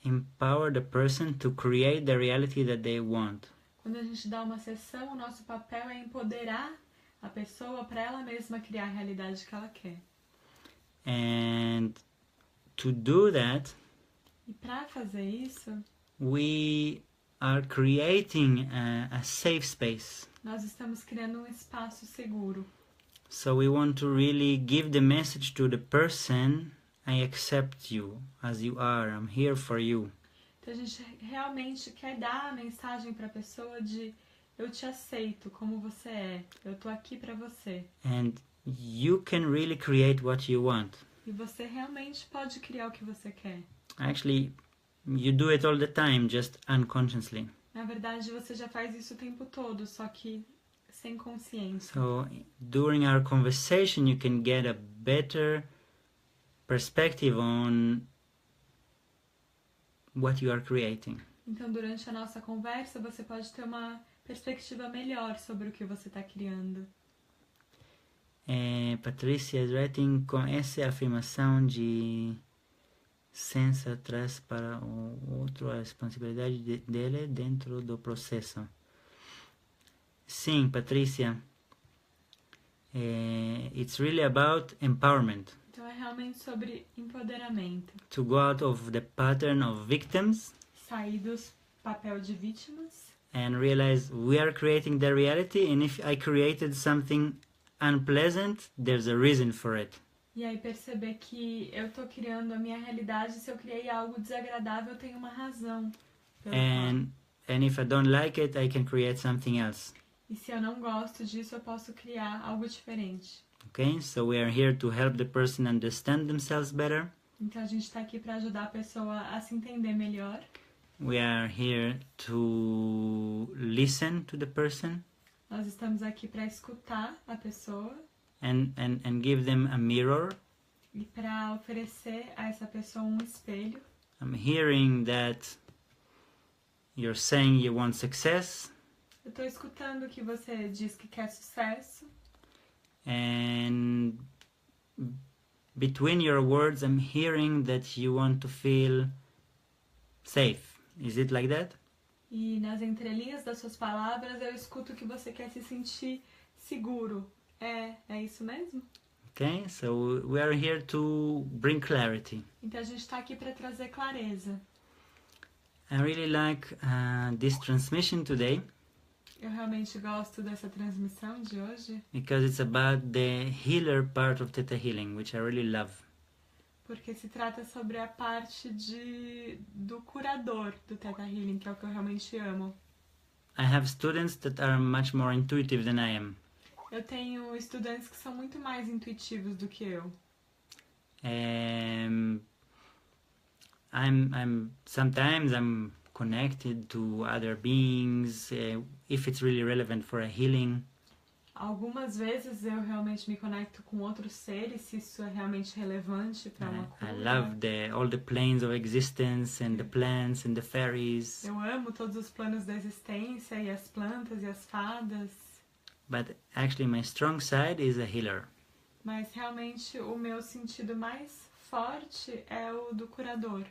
empower the person to create the reality that they want. Quando a gente dá uma sessão, o nosso papel é empoderar a pessoa para ela mesma criar a realidade que ela quer. And to do that, E para fazer isso, we are creating a safe space. nós estamos criando um espaço seguro. So we want to really give the message to the person, I accept you as you are, I'm here for you. Então a gente realmente quer dar a mensagem para a pessoa de eu te aceito como você é, eu tô aqui para você. And you can really create what you want. E você realmente pode criar o que você quer. Actually, you do it all the time, just unconsciously. Na verdade, você já faz isso o tempo todo, só que sem consciência. So during our conversation, you can get a better perspective on what you are creating. Então, durante a nossa conversa, você pode ter uma perspectiva melhor sobre o que você está criando. Patrícia is writing com essa afirmação de sensa traz para o outro a responsabilidade dele dentro do processo. Sim, Patrícia. It's really about empowerment. Então, é realmente sobre empoderamento. To go out of the pattern of victims Sair do papel de vítimas and realize we are creating the reality, and if I created something unpleasant, there's a reason for it. e aí perceber que eu tô criando a minha realidade. Se eu criei algo desagradável, eu tenho uma razão. And if I don't like it, I can create something else. E se eu não gosto disso, eu posso criar algo diferente. Okay, so we are here to help the person understand themselves better. Então a gente está aqui para ajudar a pessoa a se entender melhor. We are here to listen to the person Nós estamos aqui para escutar a pessoa and give them a mirror. e para oferecer a essa pessoa um espelho. I'm hearing that you're saying you want success, Eu estou escutando que você diz que quer sucesso and between your words I'm hearing that you want to feel safe. Is it like that? E nas entrelinhas das suas palavras eu escuto que você quer se sentir seguro. É isso mesmo? Okay, so we are here to bring clarity. Então a gente está aqui para trazer clareza. I really like this transmission today Eu realmente gosto dessa transmissão de hoje, because it's about the healer part of Theta Healing, which I really love. porque se trata sobre a parte do curador do Theta Healing, que é o que eu realmente amo. I have students that are much more intuitive than I am. Eu tenho estudantes que são muito mais intuitivos do que eu. Sometimes I'm connected to other beings if it's really relevant for a healing. Algumas vezes eu realmente me conecto com outros seres, se isso é realmente relevante para uma cura. I love all the planes of existence and the plants and the fairies. Eu amo todos os planos da existência e as plantas e as fadas. But actually my strong side is a healer. Mas realmente o meu sentido mais forte é o do curador.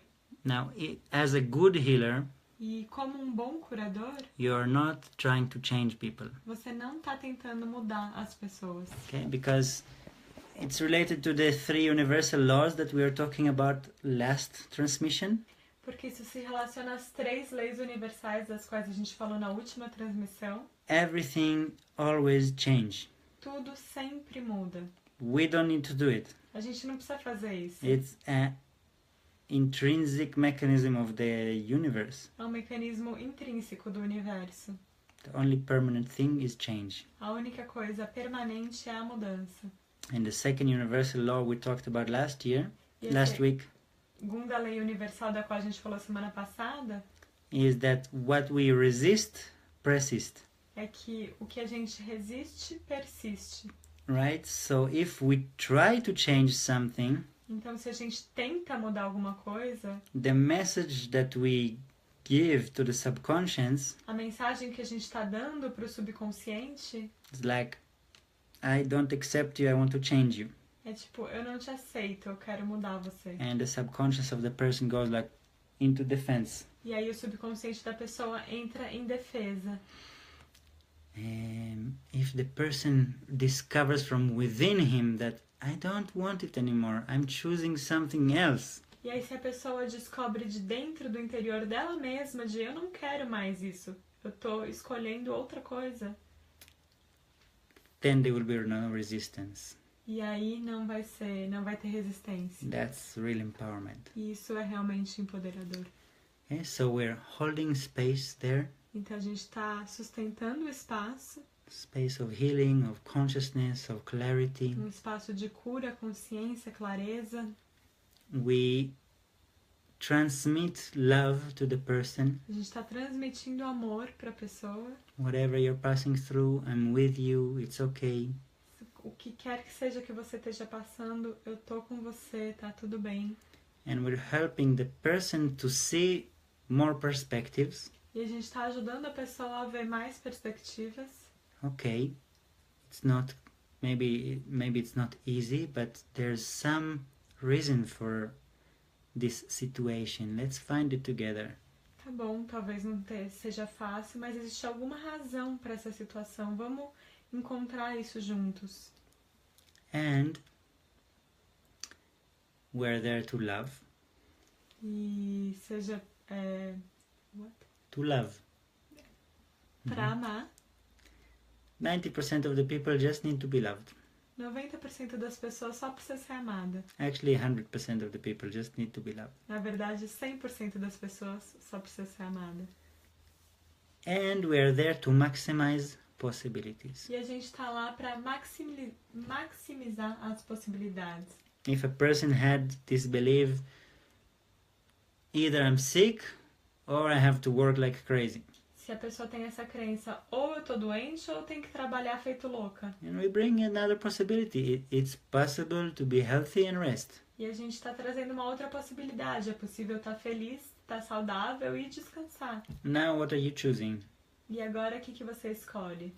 Now, as a good healer, E como um bom curador, you are not trying to change people. você não está tentando mudar as pessoas. Okay? Because it's related to the 3 universal laws that we were talking about last transmission. Porque isso se relaciona às 3 leis universais das quais a gente falou na última transmissão. Everything always change. Tudo sempre muda. We don't need to do it. A gente não precisa fazer isso. It's an intrinsic mechanism of the universe. É um mecanismo intrínseco do universo. The only permanent thing is change. A única coisa permanente é a mudança. And the second universal law we talked about last week, Segunda lei universal da qual a gente falou semana passada, is that what we resist persists. é que o que a gente resiste, persiste. Right? So if we try to change something, Então, se a gente tenta mudar alguma coisa, the message that we give to the subconscious a mensagem que a gente está dando para o subconsciente is like, I don't accept you, I want to change you. é tipo, eu não te aceito, eu quero mudar você. And the subconscious of the person goes like into defense. E aí o subconsciente da pessoa entra em defesa. If the person discovers from within him that I don't want it anymore, I'm choosing something else. E aí se a pessoa descobre de dentro do interior dela mesma de eu não quero mais isso, eu tô escolhendo outra coisa. Then there will be no resistance. E aí não vai ter resistência. That's real empowerment. E isso é realmente empoderador. Okay, so we're holding space there. Então a gente está sustentando o espaço, Space of healing, of consciousness, of clarity. um espaço de cura, consciência, clareza. We transmit love to the person. A gente está transmitindo amor para a pessoa. Whatever you're passing through, I'm with you, it's okay. O que quer que seja que você esteja passando, eu tô com você, tá tudo bem. And we're helping the person to see more perspectives. E a gente está ajudando a pessoa a ver mais perspectivas. Okay, it's not, maybe it's not easy, but there's some reason for this situation. Let's find it together. Tá bom, talvez não seja fácil, mas existe alguma razão para essa situação. Vamos encontrar isso juntos. And we're there to love. E seja To love. para amar. 90% of the people just need to be loved. 90% das pessoas só precisa ser amada. Actually, 100% of the people just need to be loved. Na verdade, 100% das pessoas só precisa ser amada. And we're there to maximize possibilities. E a gente está lá para maximizar as possibilidades. If a person had this belief, either I'm sick or I have to work like crazy. Se a pessoa tem essa crença, ou eu tô doente ou eu tenho que trabalhar feito louca. And we bring another possibility. It's possible to be healthy and rest. E a gente está trazendo uma outra possibilidade. É possível estar feliz, estar saudável e descansar. Now what are you choosing? E agora o que você escolhe?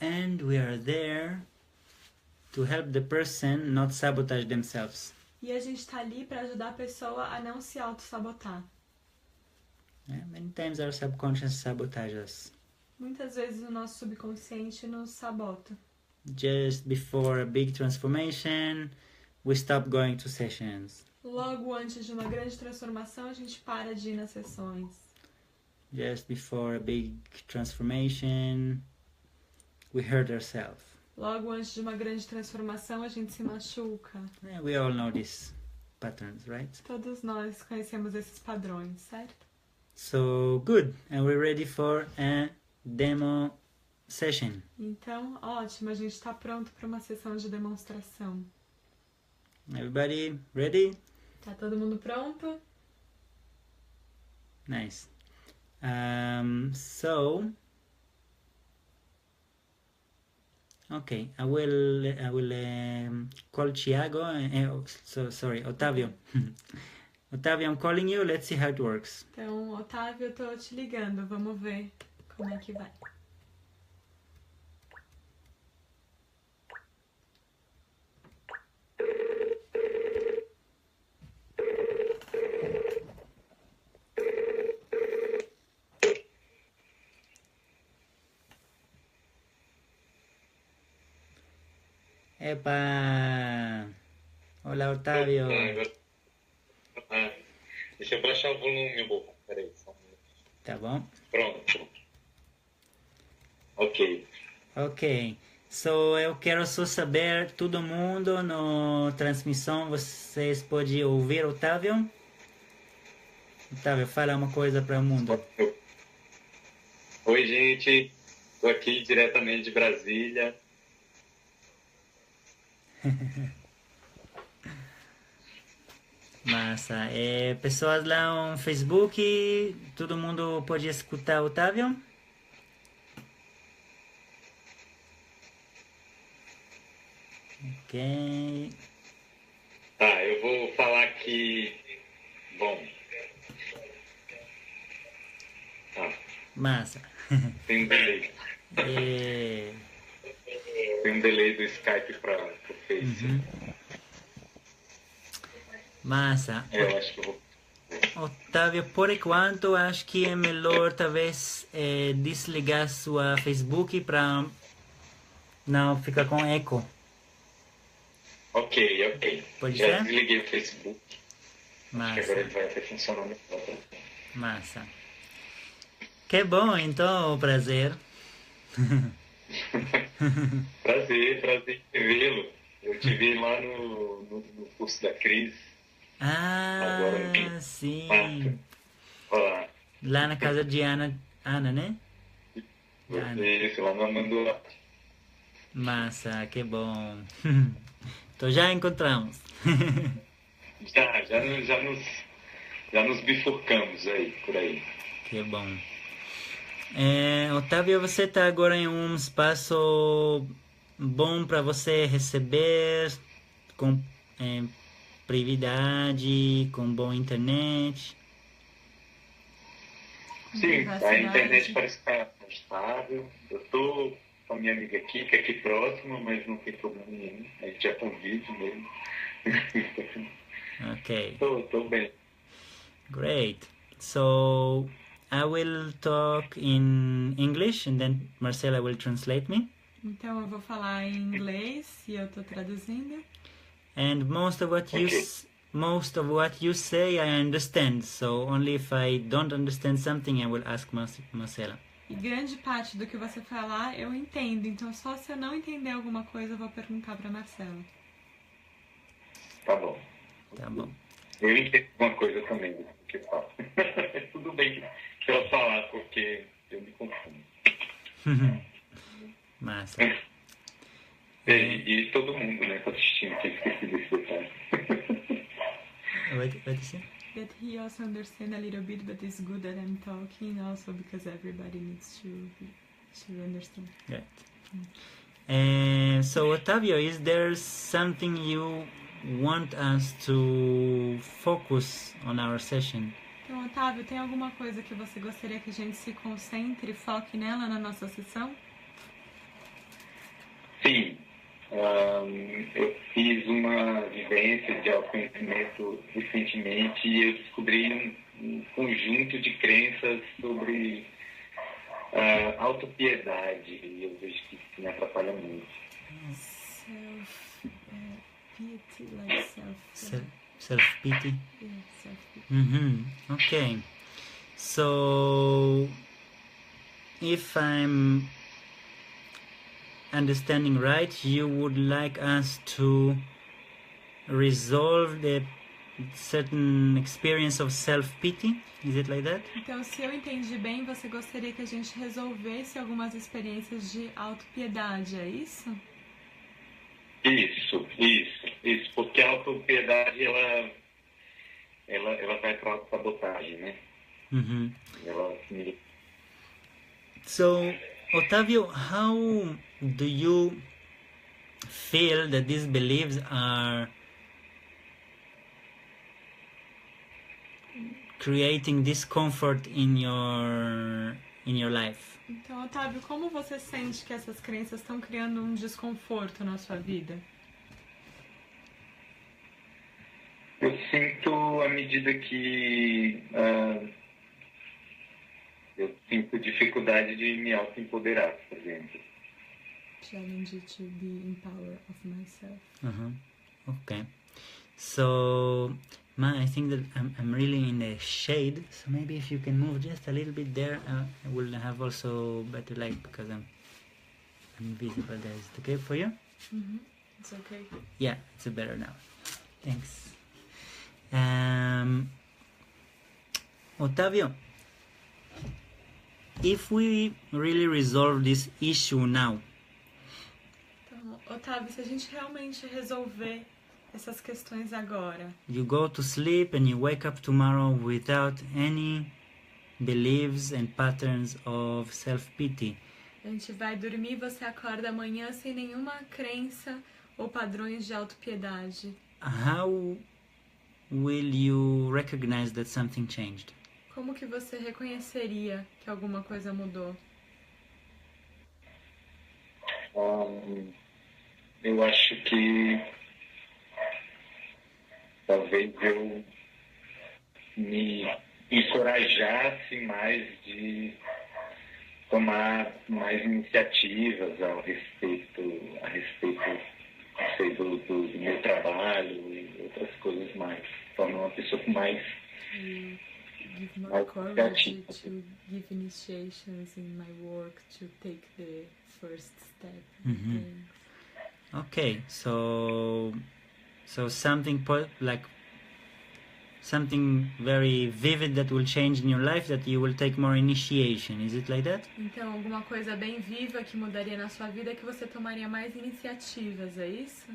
and we are there to help the person not sabotage themselves. E a gente está ali para ajudar a pessoa a não se auto-sabotar. Yeah, many times our subconscious sabotages us. Muitas vezes o nosso subconsciente nos sabota. Just before a big transformation, we stop going to sessions. Logo antes de uma grande transformação, a gente para de ir nas sessões. Just before a big transformation, we hurt ourselves. Logo antes de uma grande transformação, a gente se machuca. Yeah, we all know these patterns, right? Todos nós conhecemos esses padrões, certo? So, good. And we're ready for a demo session. Então, ótimo, a gente está pronto para uma sessão de demonstração. Everybody ready? Tá todo mundo pronto? Nice. Okay, I will call Thiago. Otávio. Otávio, I'm calling you. Let's see how it works. Então, Otávio, eu tô te ligando. Vamos ver como é que vai. Epa! Olá, Otávio. Deixa eu baixar o volume um pouco. Peraí, só um minuto. Tá bom? Pronto. Ok. Ok. So, eu quero só saber, todo mundo no transmissão, vocês podem ouvir Otávio? Otávio, fala uma coisa para o mundo. Oi, gente. Estou aqui diretamente de Brasília. Massa. Pessoas lá no Facebook, todo mundo pode escutar Otávio? Ok. Tá, eu vou falar aqui. Bom. Tá. Massa. Tem um delay. Tem um delay do Skype para o Face. Massa. Eu acho que eu vou. Otávio, por enquanto, acho que é melhor talvez desligar sua Facebook para não ficar com eco. Ok. Pode Já ser? desliguei o Facebook. Massa. Acho que agora ele vai até funcionar melhor. Massa. Que bom, então, prazer. Prazer em vê-lo. Eu te vi lá no curso da Cris. Ah, Agora, sim. Olá. Lá na casa de Ana, né? Isso, lá no Amando. Massa, que bom. Então já encontramos. Já nos bifurcamos aí, por aí. Que bom. Otávio, você está agora em um espaço bom para você receber, com privacidade, com boa internet? Sim, a internet parece estar estável. Eu estou com a minha amiga aqui, que é aqui próxima, mas não tem problema nenhum. A gente é com vídeo mesmo. Ok. Estou bem. Great. So I will talk in English and then Marcela will translate me. Então eu vou falar em inglês e eu tô traduzindo. And most of what you say I understand. So only if I don't understand something I will ask Marcela. E grande parte do que você falar eu entendo. Então só se eu não entender alguma coisa eu vou perguntar pra Marcela. Tá bom. Tá bom. Eu entendo uma coisa também do que eu falo. Tudo bem que ela falar, porque eu me confundo. Massa. E todo mundo, né, tá assistindo, que esqueci desse detalhe. Vai dizer? That he also understand a little bit, but it's good that I'm talking also because everybody needs to understand. Right. So Otávio, is there something you want us to focus on our session? Então, Otávio, tem alguma coisa que você gostaria que a gente se concentre e foque nela na nossa sessão? Sim, eu fiz uma vivência de autoconhecimento recentemente e eu descobri um conjunto de crenças sobre autopiedade, e eu vejo que isso me atrapalha muito. Self-pity, like Self-pity? Yeah, self-pity. Okay. So, if I'm understanding right, you would like us to resolve the certain experience of self-pity? Is it like that? Então, se eu entendi bem, você gostaria que a gente resolvesse algumas experiências de autopiedade, é isso? Isso. Porque a autopiedade, ela vai para a sabotagem, né? Ela me... So, Otávio, how do you feel that these beliefs are creating discomfort in your life? Então, Otávio, como você sente que essas crenças estão criando um desconforto na sua vida? Eu sinto à medida que eu sinto dificuldade de me auto-empoderar, por exemplo. Challenge to be in power of myself. Okay. So, I think that I'm really in the shade, so maybe if you can move just a little bit there, I will have also better light because I'm visible there. Is it okay for you? It's okay. Yeah, it's better now. Thanks. Otávio, if we really resolve this issue now, Então, Otávio, se a gente realmente resolver essas questões agora, you go to sleep and you wake up tomorrow without any beliefs and patterns of self-pity. a gente vai dormir e você acorda amanhã sem nenhuma crença ou padrões de autopiedade. How will you recognize that something changed? Como que você reconheceria que alguma coisa mudou? Eu acho que talvez eu me encorajasse mais de tomar mais iniciativas a respeito do meu trabalho e outras coisas mais. Tornar uma pessoa com mais Give more courage to give initiations in my work, to take the first step. Okay, so something like something very vivid that will change in your life, that you will take more initiation. Is it like that? Então, alguma coisa bem viva que mudaria na sua vida, que você tomaria mais iniciativas, é isso?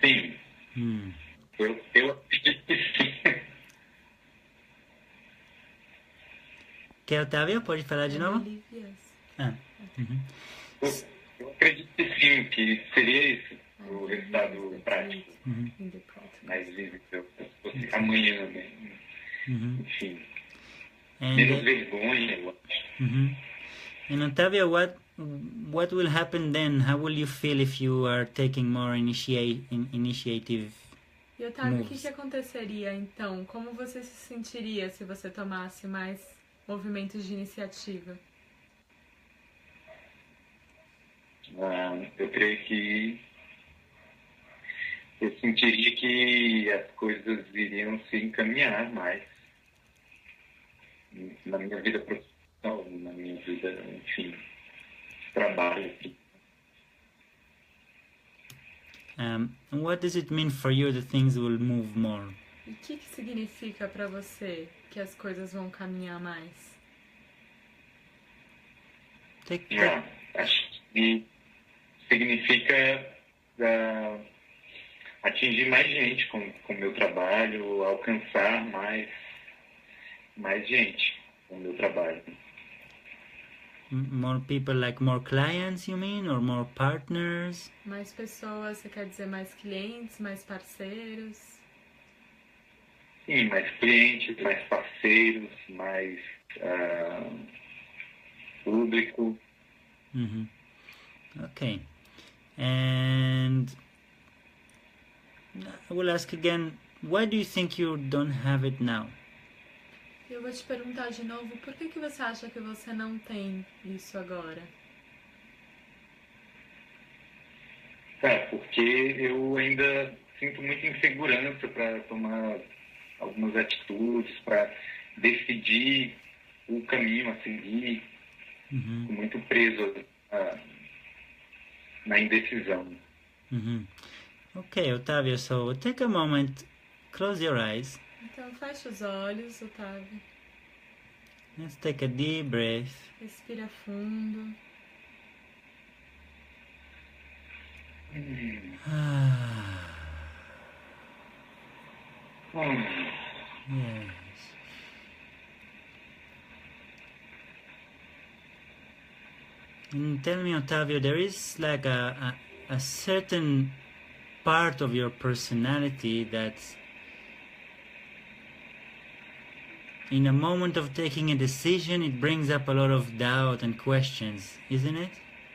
Sim. Eu acredito que sim. Quer, Otávio? Pode falar de novo? Yes. Eu acredito que sim, que seria isso o resultado prático. Mais visível, se fosse amanhã, né? Enfim. Menos vergonha, eu acho. And Otávio, what will happen then? How will you feel if you are taking more initiative? E Otávio, o que aconteceria então? Como você se sentiria se você tomasse mais movimentos de iniciativa? Eu creio que eu sentiria que as coisas iriam se encaminhar mais na minha vida profissional, na minha vida, enfim, trabalho. What does it mean for you that things will move more? E o que significa para você que as coisas vão caminhar mais? Acho que significa atingir mais gente com o meu trabalho, alcançar mais gente com o meu trabalho. More people, like more clients, you mean? Or more partners? Mais pessoas, você quer dizer mais clientes, mais parceiros? Sim, mais clientes, mais parceiros, mais público. Okay. And I will ask again, why do you think you don't have it now? Eu vou te perguntar de novo, por que você acha que você não tem isso agora? Porque eu ainda sinto muita insegurança para tomar algumas atitudes, para decidir o caminho a seguir. Fico muito preso na indecisão. Okay, Otávio, so take a moment, close your eyes. Então fecha os olhos, Otávio. Let's take a deep breath. Respira fundo. Yes. And tell me, Otávio, there is like a certain part of your personality that in a moment of taking a decision, it brings up a lot of doubt and questions, isn't it?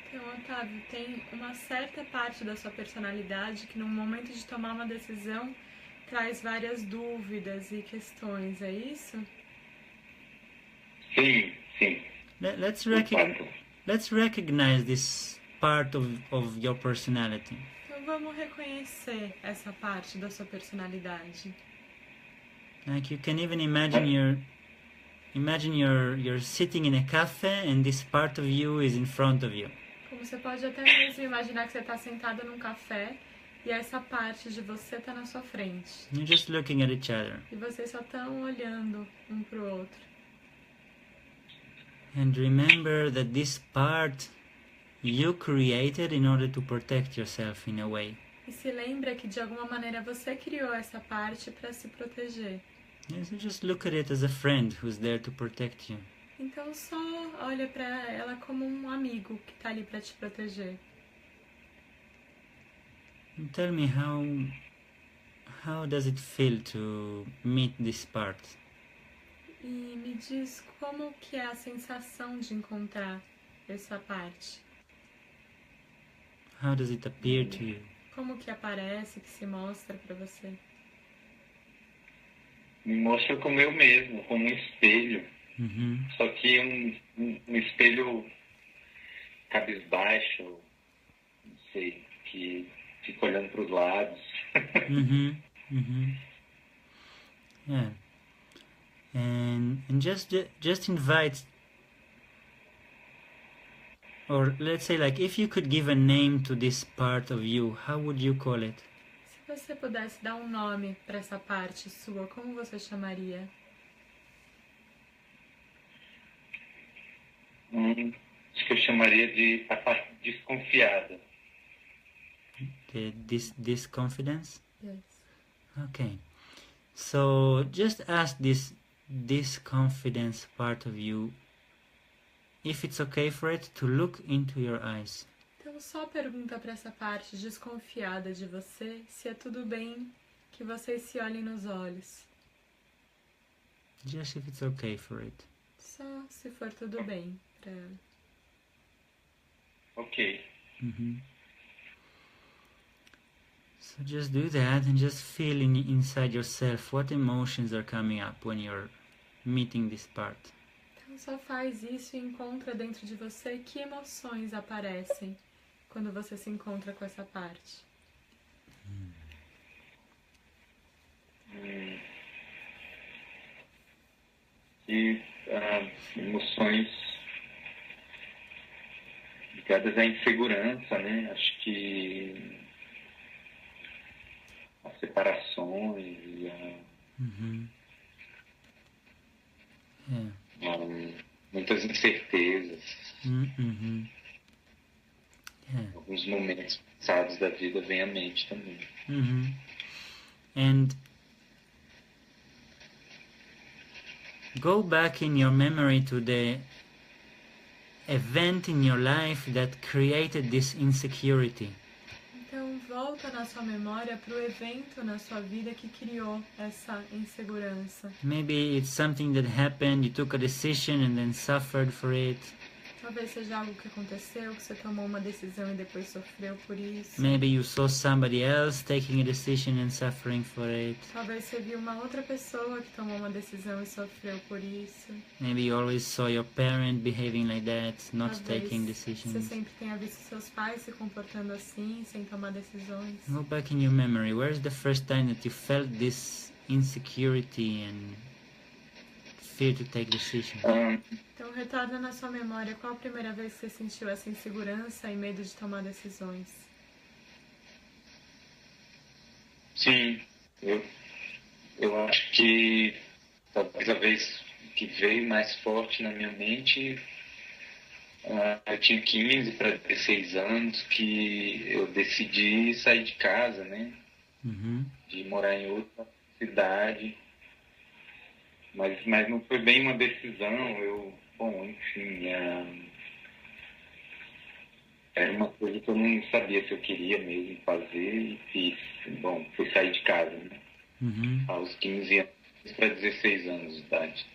Então, Otávio, tem uma certa parte da sua personalidade que no momento de tomar uma decisão traz várias dúvidas e questões, é isso? Sim. Let's recognize this part of your personality. Então vamos reconhecer essa parte da sua personalidade. Like you can even imagine you're sitting in a cafe and this part of you is in front of you. Como você pode até mesmo imaginar que você está sentado num café e essa parte de você está na sua frente. You're just looking at each other. E vocês só estão olhando um para o outro. And remember that this part you created in order to protect yourself in a way. E se lembra que de alguma maneira você criou essa parte para se proteger. Yes, you just look at it as a friend who's there to protect you. Então só olha para ela como um amigo que está ali para te proteger. And tell me how does it feel to meet this part? E me diz como que é a sensação de encontrar essa parte. How does it appear to you? Como que aparece, que se mostra para você? Me mostra como eu mesmo, como um espelho. Só que um espelho cabisbaixo, não sei, que fica olhando para os lados. Yeah. And just invite, or let's say like if you could give a name to this part of you, how would you call it? Se você pudesse dar um nome para essa parte sua, como você chamaria? Acho que eu chamaria de a parte desconfiada. This confidence? Yes. Okay. So just ask this confidence part of you if it's okay for it to look into your eyes. Então só pergunta para essa parte desconfiada de você se é tudo bem que vocês se olhem nos olhos. Just if it's okay for it. Só se for tudo bem para ela. Ok. So just do that and just feel inside yourself what emotions are coming up when you're meeting this part. Então só faz isso e encontra dentro de você que emoções aparecem quando você se encontra com essa parte. E emoções ligadas à insegurança, né? Acho que as separações, muitas incertezas, alguns momentos passados da vida vêm à mente também. And go back in your memory to the event in your life that created this insecurity. Então volta na sua memória para o evento na sua vida que criou essa insegurança. Maybe it's something that happened, you took a decision and then suffered for it. Talvez seja algo que aconteceu, que você tomou uma decisão e depois sofreu por isso. Maybe you saw somebody else taking a decision and suffering for it. Talvez você viu uma outra pessoa que tomou uma decisão e sofreu por isso. Maybe you always saw your parent behaving like that, not Talvez taking você decisions. sempre tenha visto seus pais se comportando assim, sem tomar decisões. Go back in your memory. Where's the first time that you felt this insecurity and fear to take decisions? Então retorna na sua memória qual a primeira vez que você sentiu essa insegurança e medo de tomar decisões. Sim, eu acho que talvez a vez que veio mais forte na minha mente, eu tinha 15 para 16 anos, que eu decidi sair de casa, né? De morar em outra cidade. Mas não foi bem uma decisão, enfim, era uma coisa que eu não sabia se eu queria mesmo fazer e fiz. Bom, fui sair de casa, né? Aos 15 anos para 16 anos de idade.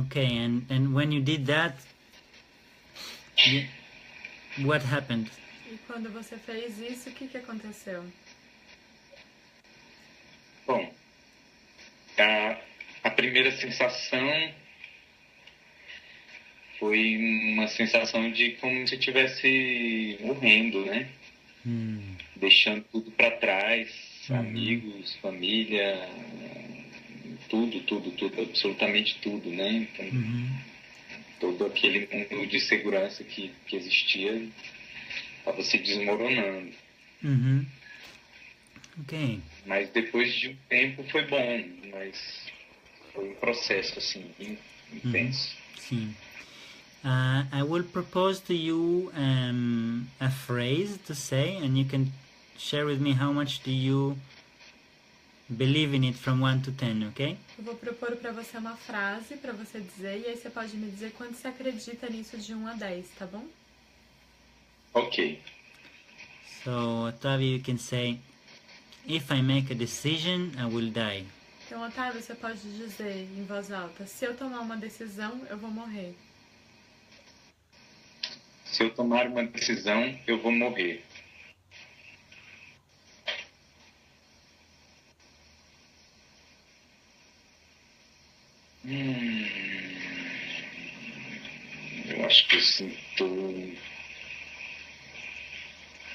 Okay, and when you did that, what happened? E quando você fez isso, o que aconteceu? Bom, a primeira sensação foi uma sensação de como se eu estivesse morrendo, né? Deixando tudo para trás, amigos, família, tudo, absolutamente tudo, né? Então, todo aquele mundo de segurança que existia estava se desmoronando. Okay. Mas depois de um tempo foi bom, mas foi um processo assim intenso. Sim. I will propose to you a phrase to say, and you can share with me how much do you believe in it from 1 to 10, okay? Eu vou propor para você uma frase para você dizer, e aí você pode me dizer quanto você acredita nisso de 1 a 10, tá bom? Ok. So, Otávio, you can say, if I make a decision, I will die. Então, Otávio, você pode dizer em voz alta, se eu tomar uma decisão, eu vou morrer. Se eu tomar uma decisão, eu vou morrer. Eu acho que eu sinto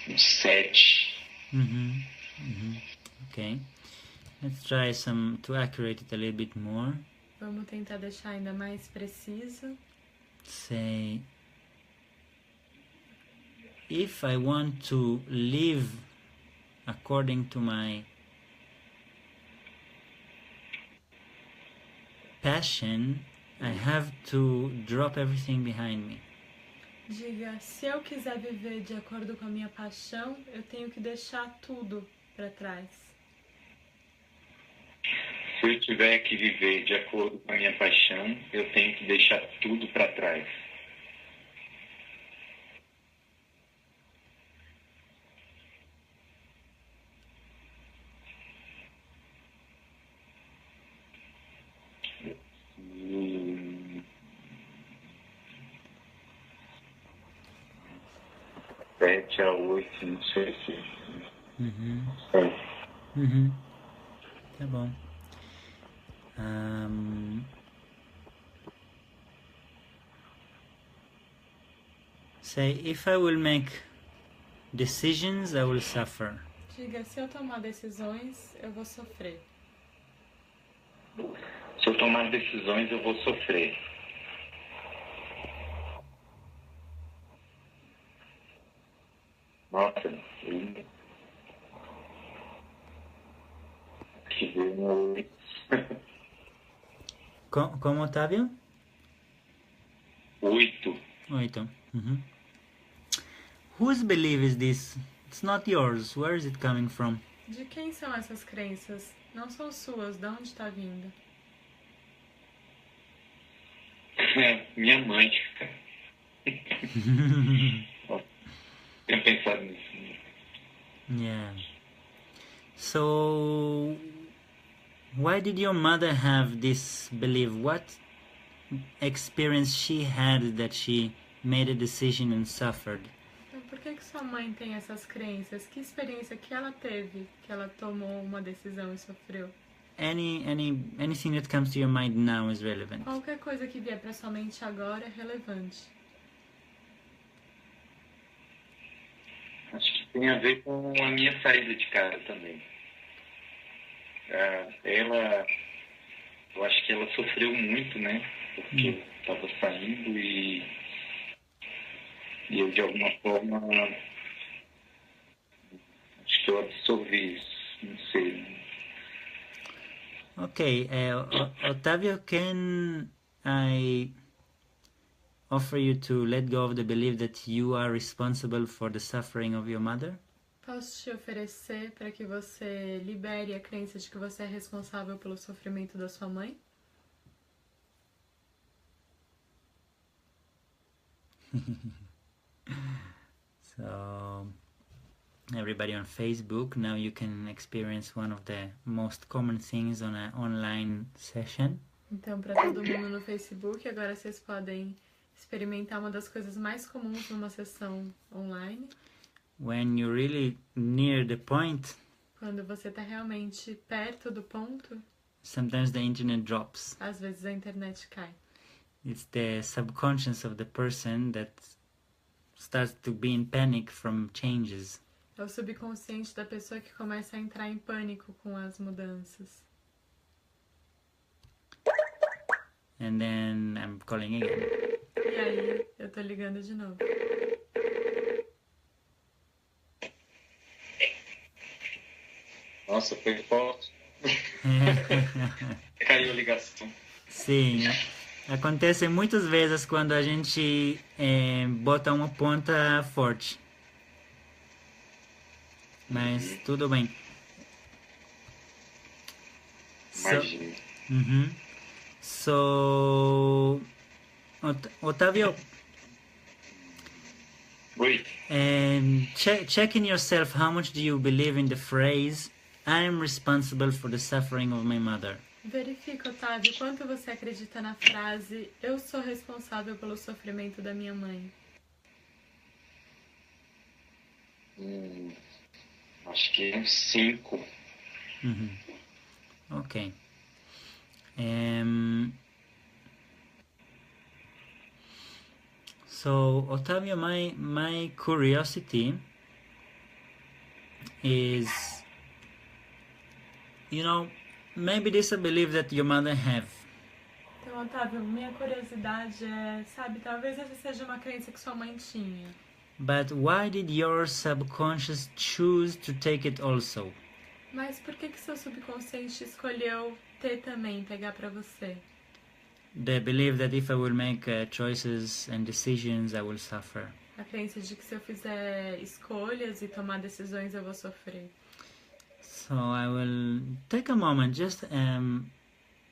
um 7. Okay. Let's try to accurate it a little bit more. Vamos tentar deixar ainda mais preciso. Say, if I want to live according to my passion, I have to drop everything behind me. Diga, se eu quiser viver de acordo com a minha paixão, eu tenho que deixar tudo para trás. Se eu tiver que viver de acordo com a minha paixão, eu tenho que deixar tudo para trás. Sete a 8, não sei se... Tá bom. Say, if I will make decisions, I will suffer. Diga, se eu tomar decisões, eu vou sofrer. Se eu tomar decisões, eu vou sofrer. Nossa, que veio. Como, Otávio? 8. 8. Whose belief is this? It's not yours. Where is it coming from? De quem são essas crenças? Não são suas, de onde está vindo? Minha mãe. Tinha pensado nisso. Yeah. So, why did your mother have this belief? experience she had that she made a decision and suffered? Então, por que sua mãe tem essas crenças? Que experiência que ela teve, que ela tomou uma decisão e sofreu? Anything that comes to your mind now is relevant. Qualquer coisa que vier para sua mente agora é relevante. Acho que tem a ver com a minha saída de casa também. Eu acho que ela sofreu muito, né? Porque estava saindo e eu, de alguma forma, acho que eu absorvi isso, não sei. Okay, Otávio, can I offer you to let go of the belief that you are responsible for the suffering of your mother? Posso te oferecer para que você libere a crença de que você é responsável pelo sofrimento da sua mãe? So, everybody on Facebook, now you can experience one of the most common things on an online session. Então, para todo mundo no Facebook, agora vocês podem experimentar uma das coisas mais comuns numa sessão online. When you're really near the point, Quando você está realmente perto do ponto, sometimes the internet drops. às vezes a internet cai. It's the subconscious of the person that starts to be in panic from changes. É o subconsciente da pessoa que começa a entrar em pânico com as mudanças. And then I'm calling again. E aí, eu tô ligando de novo. Nossa, foi forte. Caiu a ligação. Sim, acontece muitas vezes quando a gente bota uma ponta forte. Mas tudo bem. Imagina. So, Otávio, Oi. check in yourself, how much do you believe in the phrase I am responsible for the suffering of my mother? Verifica, Otávio, quanto você acredita na frase eu sou responsável pelo sofrimento da minha mãe. Acho que é uns 5. Okay. So, Otávio, my curiosity is, maybe this is a belief that your mother have. Então, Otávio, minha curiosidade é, sabe, talvez essa seja uma crença que sua mãe tinha. But why did your subconscious choose to take it also? Mas por que seu subconsciente escolheu ter também, pegar pra você? The belief that if I will make choices and decisions, I will suffer. A crença de que se eu fizer escolhas e tomar decisões, eu vou sofrer. So I will take a moment, just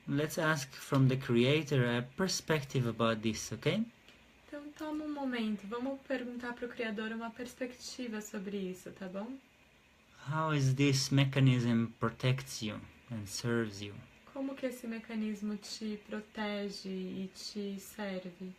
let's ask from the creator a perspective about this, okay? Então toma um momento, vamos perguntar pro Criador uma perspectiva sobre isso, tá bom? How is this mechanism protects you and serves you? Como que esse mecanismo te protege e te serve?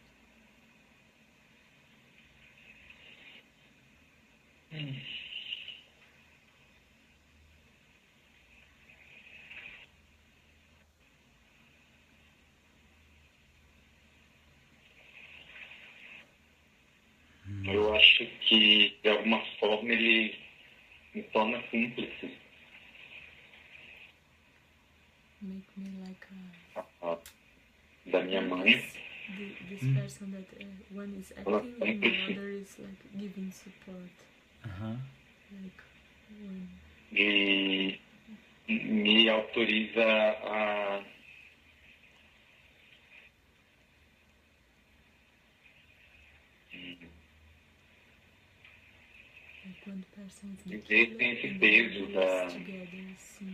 Eu acho que, de alguma forma, ele me torna cúmplice. Make me like Da minha mãe. this person that one is acting and the other is like giving support. Like one. E me autoriza a Like one person is viver sem esse peso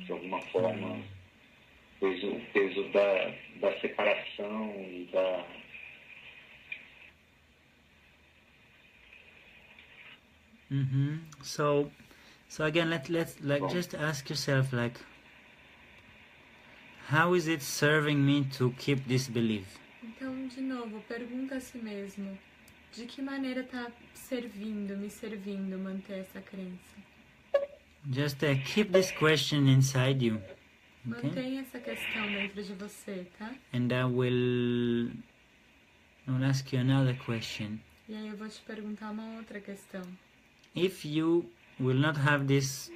de alguma forma, o peso da separação e da... So again, let's just ask yourself, how is it serving me to keep this belief? Então, de novo, pergunta a si mesmo, de que maneira está me servindo manter essa crença? Just keep this question inside you. Okay? Mantenha essa questão dentro de você, tá? And I will ask you another question. E aí eu vou te perguntar uma outra questão. If you will not have this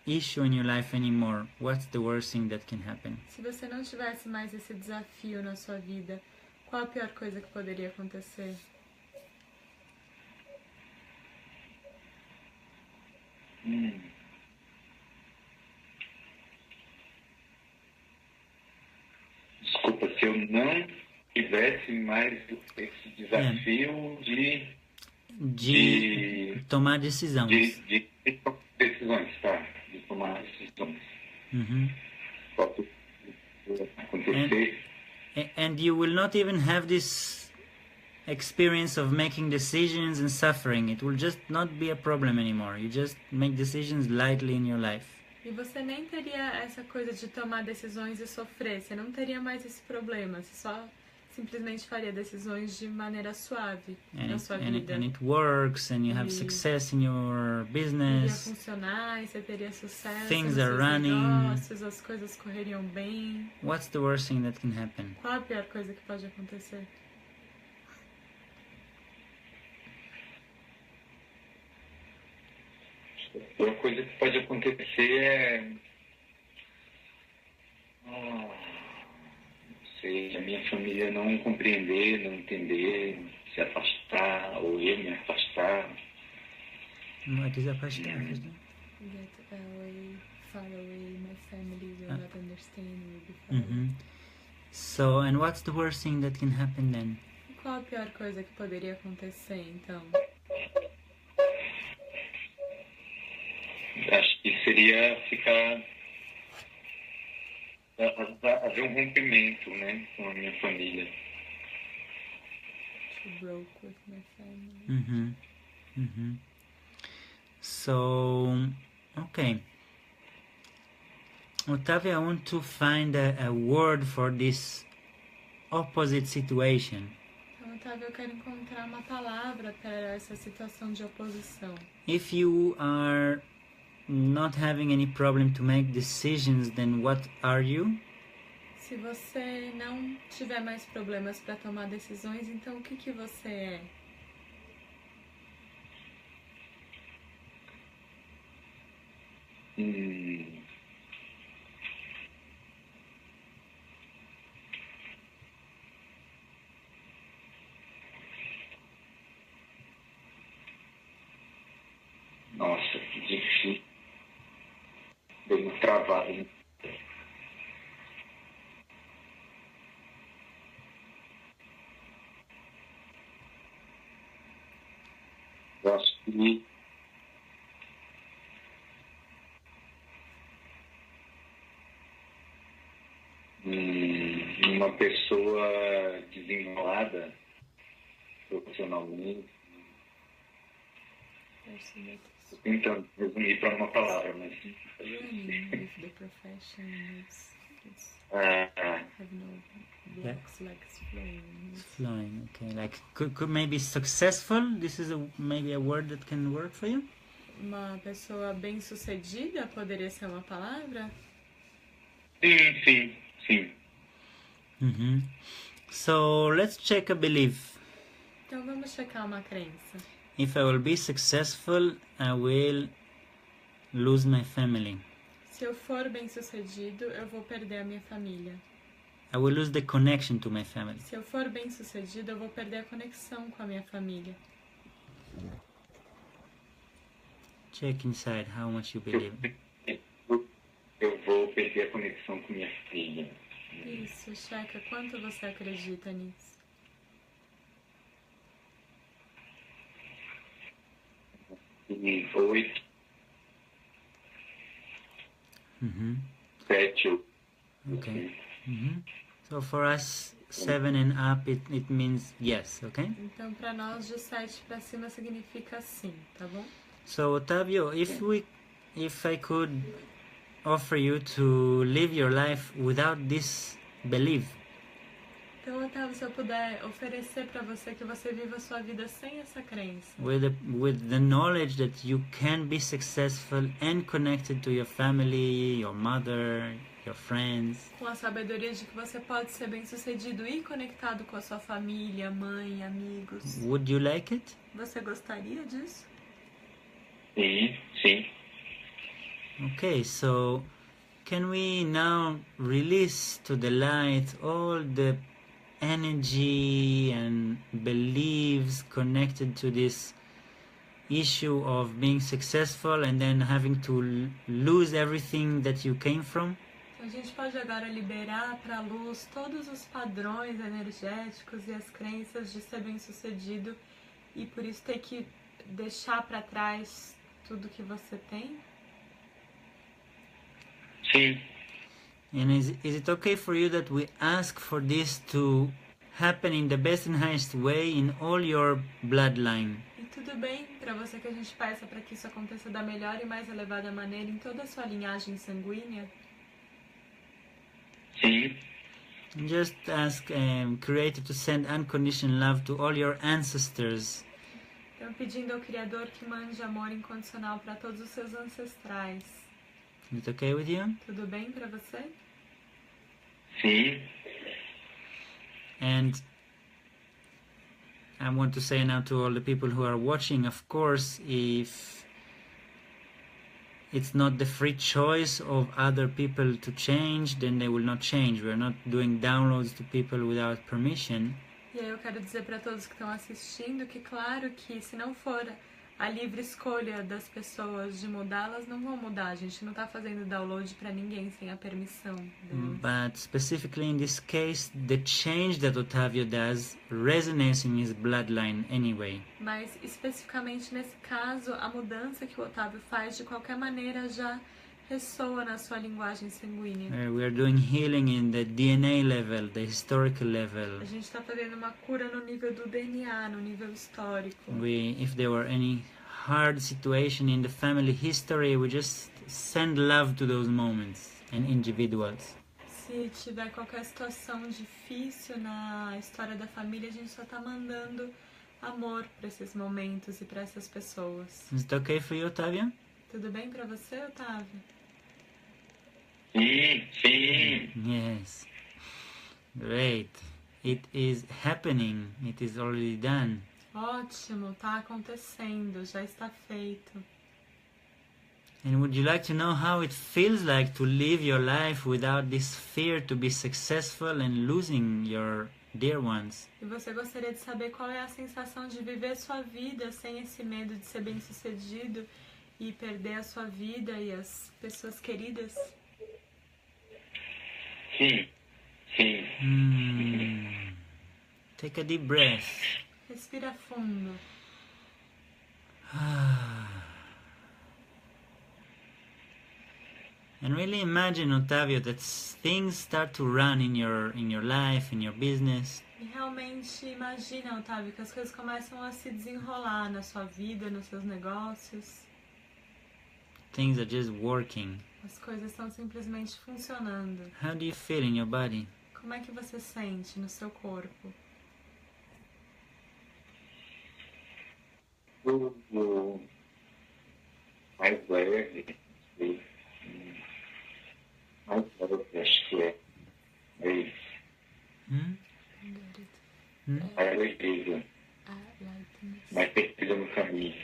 issue in your life anymore, what's the worst thing that can happen? Se você não tivesse mais esse desafio na sua vida, qual a pior coisa que poderia acontecer? Desculpa, se eu não tivesse mais esse desafio de tomar decisões. De decisões, tá? De tomar decisões. Pode acontecer. And you will not even have this experience of making decisions and suffering. It will just not be a problem anymore. You just make decisions lightly in your life. E você nem teria essa coisa de tomar decisões e sofrer. Você não teria mais esse problema. Você só simplesmente faria decisões de maneira suave na sua vida. And it works, and you have success in your business. Iria funcionar, e você teria sucesso Things nos are seus running. negócios, as coisas correriam bem. What's the worst thing that can happen? Qual a pior coisa que pode acontecer? A pior coisa que pode acontecer é... não sei, a minha família não compreender, não entender, se afastar, ou eu me afastar. What is afastar? Get away, far away, my family will not understand, will be far away. So, and what's the worst thing that can happen then? E qual a pior coisa que poderia acontecer, então? Acho que seria ficar... haver um rompimento, né, com a minha família. To broke with my family. So, okay. Otávio, I want to find a word for this opposite situation. Então, Otávio, eu quero encontrar uma palavra para essa situação de oposição. If you are not having any problem to make decisions, then what are you? Se você não tiver mais problemas para tomar decisões, então o que você é? Nossa, que difícil. Dei uma travada, hein? Eu acho que uma pessoa desenrolada profissionalmente, estou tentando resumir para uma palavra, mas Running with the profession, have no blocks, like it's flowing. It's flowing, okay. Like, could maybe successful? This is maybe a word that can work for you? Uma pessoa bem-sucedida poderia ser uma palavra? sim. So, let's check a belief. Então vamos checar uma crença. If I will be successful, I will lose my family. Se eu for bem-sucedido, eu vou perder a minha família. I will lose the connection to my family. Se eu for bem-sucedido, eu vou perder a conexão com a minha família. Check inside how much you believe. Eu vou perder a conexão com minha filha. Isso, checa quanto você acredita nisso. E 8, 7, Okay. So for us, 7 and up, it means yes, okay? Então, para nós, de 7 para cima significa sim, tá bom? So Otávio, if I could offer you to live your life without this belief, Então, Otávio, se eu puder oferecer para você que você viva a sua vida sem essa crença. with the knowledge that you can be successful and connected to your family, your mother, your friends. Com a sabedoria de que você pode ser bem-sucedido e conectado com a sua família, mãe, amigos. Would you like it? Você gostaria disso? Sim, sim. Okay, so can we now release to the light all the energy and beliefs connected to this issue of being successful and then having to lose everything that you came from? A gente pode agora liberar para a luz todos os padrões energéticos e as crenças de ser bem-sucedido e por isso ter que deixar para trás tudo que você tem? Sim. And is it okay for you that we ask for this to happen in the best and highest way in all your bloodline? E tudo bem para você que a gente peça para que isso aconteça da melhor e mais elevada maneira em toda a sua linhagem sanguínea? Sim. And just ask Creator to send unconditional love to all your ancestors. Então, pedindo ao Criador que mande amor incondicional para todos os seus ancestrais. Is it okay with you? Tudo bem para você? Sim. And I want to say now to all the people who are watching, of course, if it's not the free choice of other people to change, then they will not change. We're not doing downloads to people without permission. E aí eu quero dizer para todos que estão assistindo que, claro, que se não for a livre escolha das pessoas de mudar, elas não vão mudar. A gente não está fazendo download para ninguém sem a permissão deles. But specifically in this case, the change that Otavio does resonates in his bloodline anyway. Mas especificamente nesse caso, a mudança que o Otávio faz de qualquer maneira já ressoa na sua linguagem sanguínea. We are doing healing in the DNA level, the historical level. A gente está fazendo uma cura no nível do DNA, no nível histórico. If there were any hard situation in the family history, we just send love to those moments and individuals. Se tiver qualquer situação difícil na história da família, a gente só está mandando amor para esses momentos e para essas pessoas. Is it okay for you, Otavio? Tudo bem para você, Otávio? Sim, sim. Yes. Great. It is happening. It is already done. Ótimo, tá acontecendo, já está feito. And would you like to know how it feels like to live your life without this fear to be successful and losing your dear ones? E você gostaria de saber qual é a sensação de viver sua vida sem esse medo de ser bem-sucedido e perder a sua vida e as pessoas queridas? Sim, sim. Take a deep breath. Respira fundo. And really imagine, Otavio, that things start to run in your life, in your business. E realmente imagina, Otávio, que as coisas começam a se desenrolar na sua vida, nos seus negócios. Things are just working. As coisas estão simplesmente funcionando. How do you feel in your body? Como é que você sente no seu corpo? Tudo mais leve, mais leve, acho que é isso. Mais leveza, mais certeza no caminho.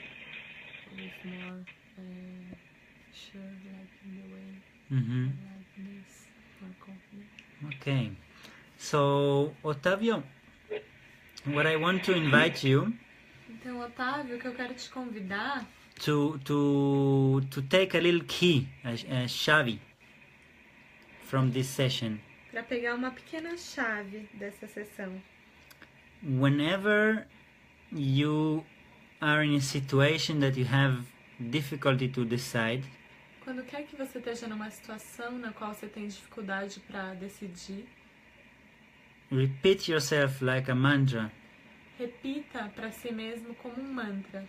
Okay. So, Otavio, what I want to invite you Então, Otávio, que eu quero te convidar to take a little key, a chave from this session. para pegar uma pequena chave dessa sessão. Whenever you are in a situation that you have difficulty to decide, Quando quer que você esteja numa situação na qual você tem dificuldade para decidir, repeat yourself like a mantra. repita para si mesmo como um mantra.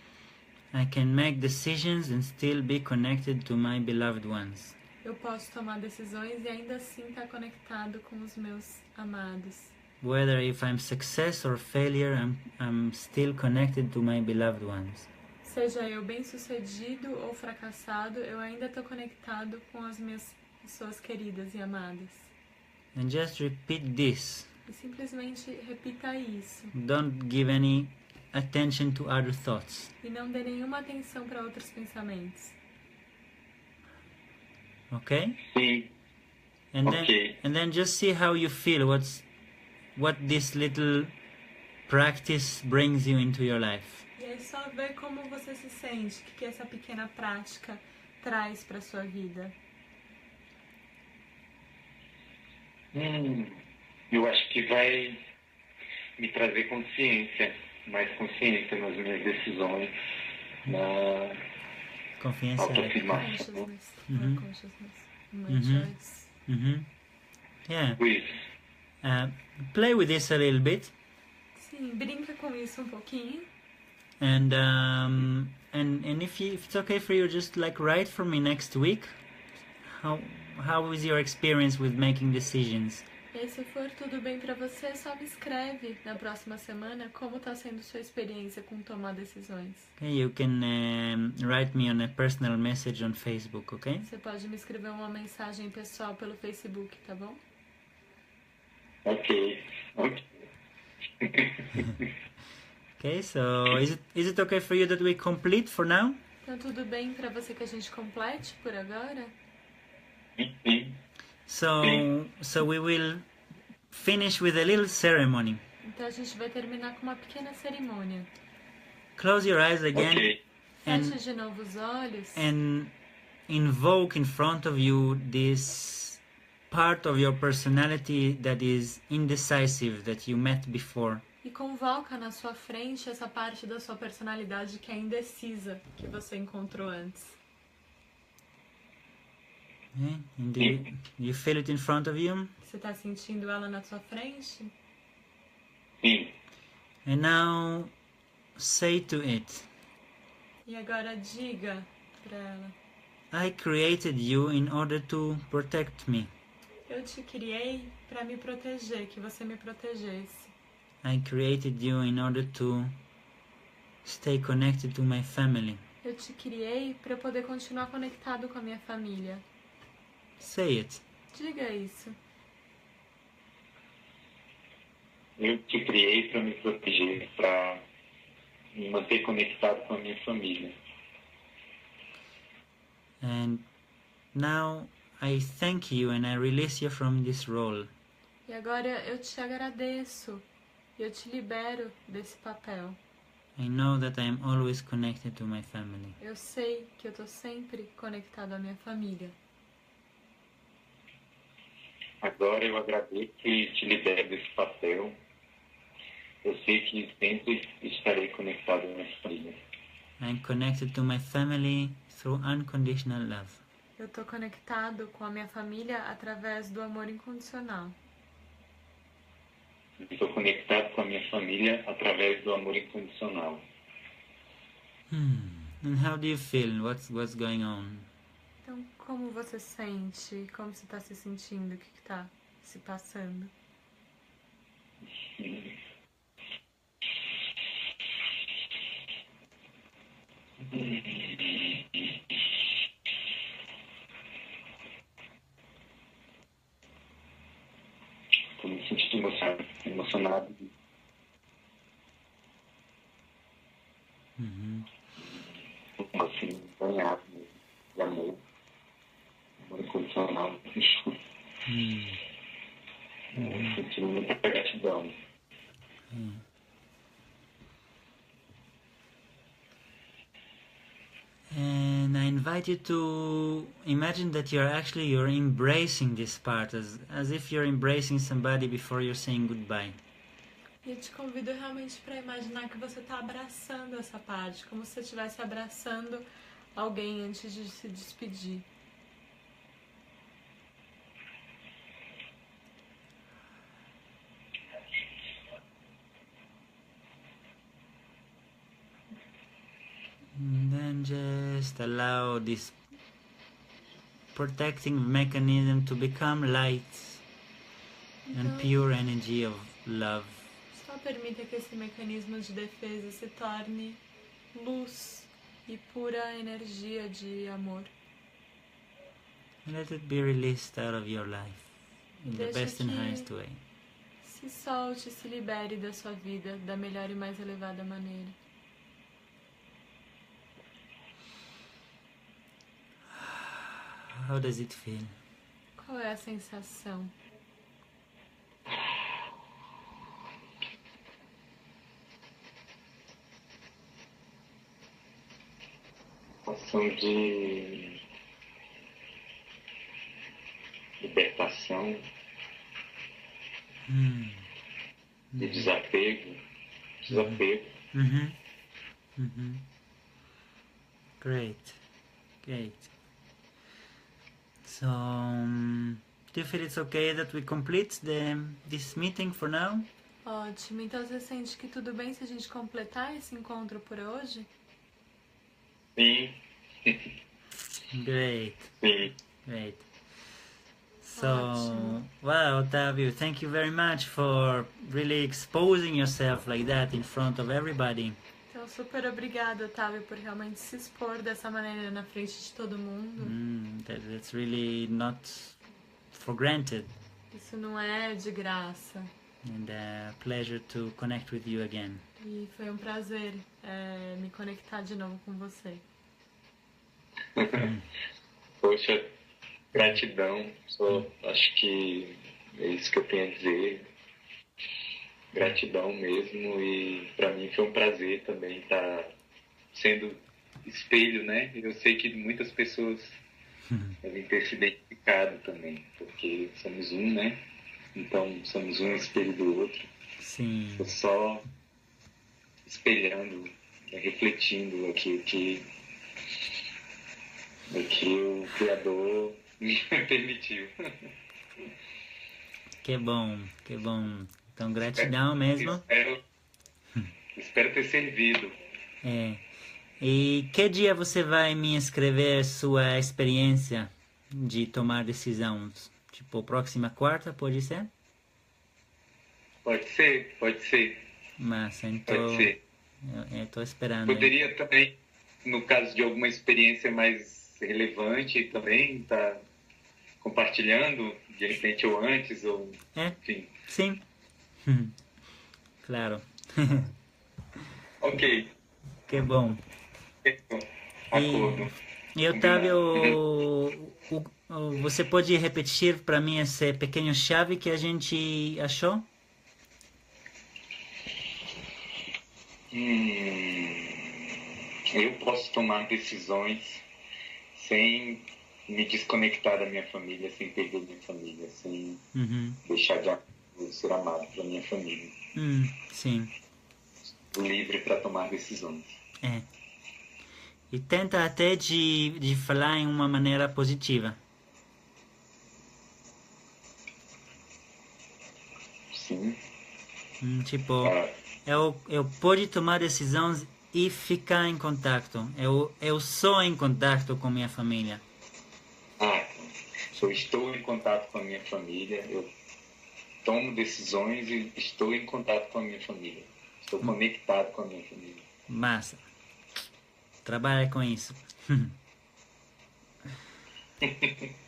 I can make decisions and still be connected to my beloved ones. Eu posso tomar decisões e ainda assim estar conectado com os meus amados. whether if I'm success or failure, I'm still connected to my beloved ones. Seja eu bem-sucedido ou fracassado, eu ainda estou conectado com as minhas pessoas queridas e amadas. And just repeat this. E simplesmente repita isso. Don't give any attention to other thoughts. E não dê nenhuma atenção para outros pensamentos. Okay? Sim. And then just see how you feel. What this little practice brings you into your life. E aí só ver como você se sente, o que essa pequena prática traz para sua vida. Eu acho que vai me trazer consciência, mais consciência nas minhas decisões, na Confiança. autoafirmação. Yeah. Isso. Play with this a little bit. Sim, brinca com isso um pouquinho. And if it's okay for you, just like write for me next week. How is your experience with making decisions? E aí, se for tudo bem pra você, só me escreve na próxima semana como tá sendo sua experiência com tomar decisões. Okay, you can write me on a personal message on Facebook, okay? Você pode me escrever uma mensagem pessoal pelo Facebook, tá bom? Ok. Okay, so is it okay for you that we complete for now? Então tudo bem pra você que a gente complete por agora? Sim. So we will finish with a little ceremony. Então a gente vai terminar com uma pequena cerimônia. Close your eyes again. Ok. Feche de novo os olhos. And invoke in front of you this part of your personality that is indecisive, that you met before. E convoca na sua frente essa parte da sua personalidade que é indecisa, que você encontrou antes. Okay? And do you feel it in front of you? Você está sentindo ela na sua frente? Sim. And now say to it, E agora diga para ela: I created you in order to protect me. eu te criei para me proteger, que você me protegesse. I created you in order to stay connected to my family. Eu te criei para eu poder continuar conectado com a minha família. Say it. Diga isso. Eu te criei para me proteger, para me manter conectado com a minha família. And now I thank you and I release you from this role. E agora eu te agradeço. Eu te libero desse papel. I know that I am always connected to my family. Eu sei que eu estou sempre conectado à minha família. Agora eu agradeço e te libero desse papel. Eu sei que sempre estarei conectado à minha família. I am connected to my family through unconditional love. Eu estou conectado com a minha família através do amor incondicional. Estou conectado com a minha família através do amor incondicional. And how do you feel? What's going on? Então, como você sente? Como você está se sentindo? O que está se passando? Estou me sentindo emocionado. Assim, banhado de amor. Amor incondicional. Sentindo muita gratidão. And I invite you to imagine that you're embracing this part as if you're embracing somebody before you're saying goodbye. E eu te convido realmente para imaginar que você está abraçando essa parte, como se você estivesse abraçando alguém antes de se despedir. And then just allow this protecting mechanism to become light and pure energy of love. Só permita que esse mecanismo de defesa se torne luz e pura energia de amor. Let it be released out of your life in the Deixa best and que highest way. se solte, se libere da sua vida da melhor e mais elevada maneira. How does it feel? Qual é a sensação? Ação de libertação, de desapego. Great. So, do you feel it's okay that we complete this meeting for now? Ótimo. Então você sente que tudo bem se a gente completar esse encontro por hoje? Sim. Great. Sim. Great. So, wow, Otávio, thank you very much for really exposing yourself like that in front of everybody. Então, super obrigada, Otávio, por realmente se expor dessa maneira na frente de todo mundo. That's really not for granted. Isso não é de graça. And a pleasure to connect with you again. E foi um prazer me conectar de novo com você. Poxa, gratidão. Acho que é isso que eu tenho a dizer. Gratidão mesmo, e para mim foi um prazer também estar sendo espelho, né? Eu sei que muitas pessoas devem ter se identificado também, porque somos um, né? Então somos um espelho do outro. Sim. Tô só espelhando, refletindo aquilo que o Criador me permitiu. Que bom. Então, gratidão mesmo. Espero ter servido. E que dia você vai me escrever sua experiência de tomar decisões? Tipo, próxima quarta, pode ser? Pode ser. Massa, então Pode ser. Eu tô esperando. Poderia também, no caso de alguma experiência mais relevante, também tá compartilhando, de repente, ou antes, ou enfim. Sim. Claro. Ok. Que bom. Acordo. E Otávio, você pode repetir para mim esse pequeno chave que a gente achou? Eu posso tomar decisões sem me desconectar da minha família, sem perder minha família, sem deixar de ser amado pela minha família. Sim. Livre para tomar decisões. E tenta até de falar em uma maneira positiva. Sim. Tipo, eu posso tomar decisões e ficar em contato. Eu sou em contato com minha família. Eu estou em contato com a minha família, eu tomo decisões e estou em contato com a minha família. Estou conectado com a minha família. Massa. Trabalha com isso.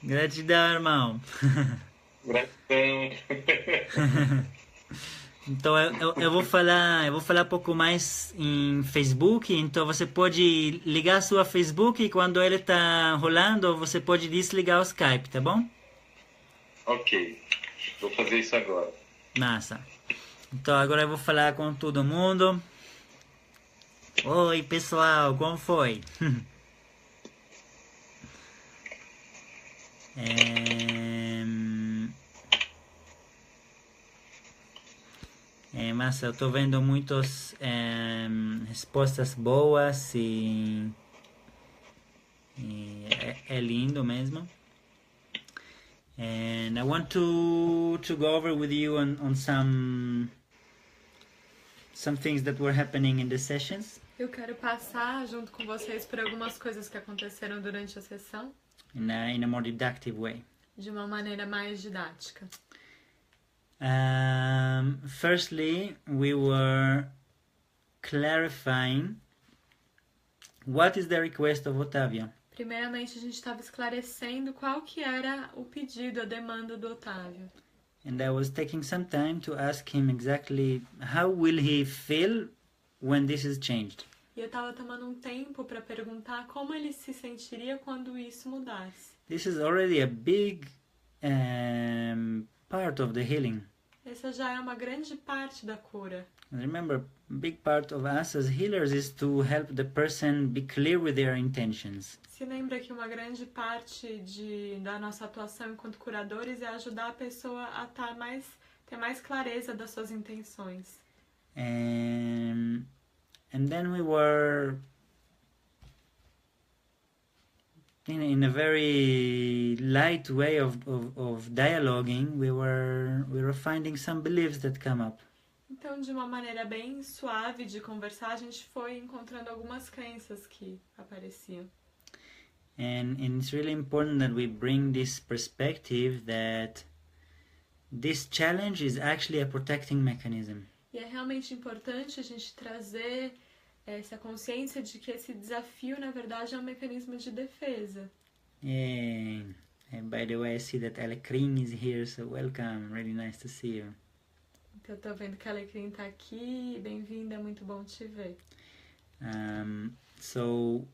Gratidão, irmão. Gratidão. Então eu vou falar um pouco mais em Facebook. Então você pode ligar sua Facebook e quando ele está rolando você pode desligar o Skype, tá bom? Ok, vou fazer isso agora. Massa. Então agora eu vou falar com todo mundo. Oi pessoal, como foi? Massa, eu tô vendo muitas respostas boas e é lindo mesmo. And I want to go over with you on some things that were happening in the sessions. Eu quero passar junto com vocês por algumas coisas que aconteceram durante a sessão. In a more didactic way. De uma maneira mais didática. Firstly, we were clarifying what is the request of Otávio. Primeiramente, a gente estava esclarecendo qual que era o pedido, a demanda do Otávio. And I was taking some time to ask him exactly how will he feel when this is changed. E eu estava tomando um tempo para perguntar como ele se sentiria quando isso mudasse. This is already a big part of the healing. Essa já é uma grande parte da cura. And remember, a big part of us as healers is to help the person be clear with their intentions. Se lembra que uma grande parte da nossa atuação enquanto curadores é ajudar a pessoa a ter mais clareza das suas intenções. And then we were in a very light way of dialoguing. We were finding some beliefs that come up. Então, de uma maneira bem suave de conversar, a gente foi encontrando algumas crenças que apareciam. And it's really important that we bring this perspective that this challenge is actually a protecting mechanism. E é realmente importante a gente trazer essa consciência de que esse desafio, na verdade, é um mecanismo de defesa. Yeah. And by the way, I see that Alecrim is here, so welcome. Really nice to see you. Então, eu tô vendo que a Alecrim tá aqui. Bem-vinda, é muito bom te ver. So,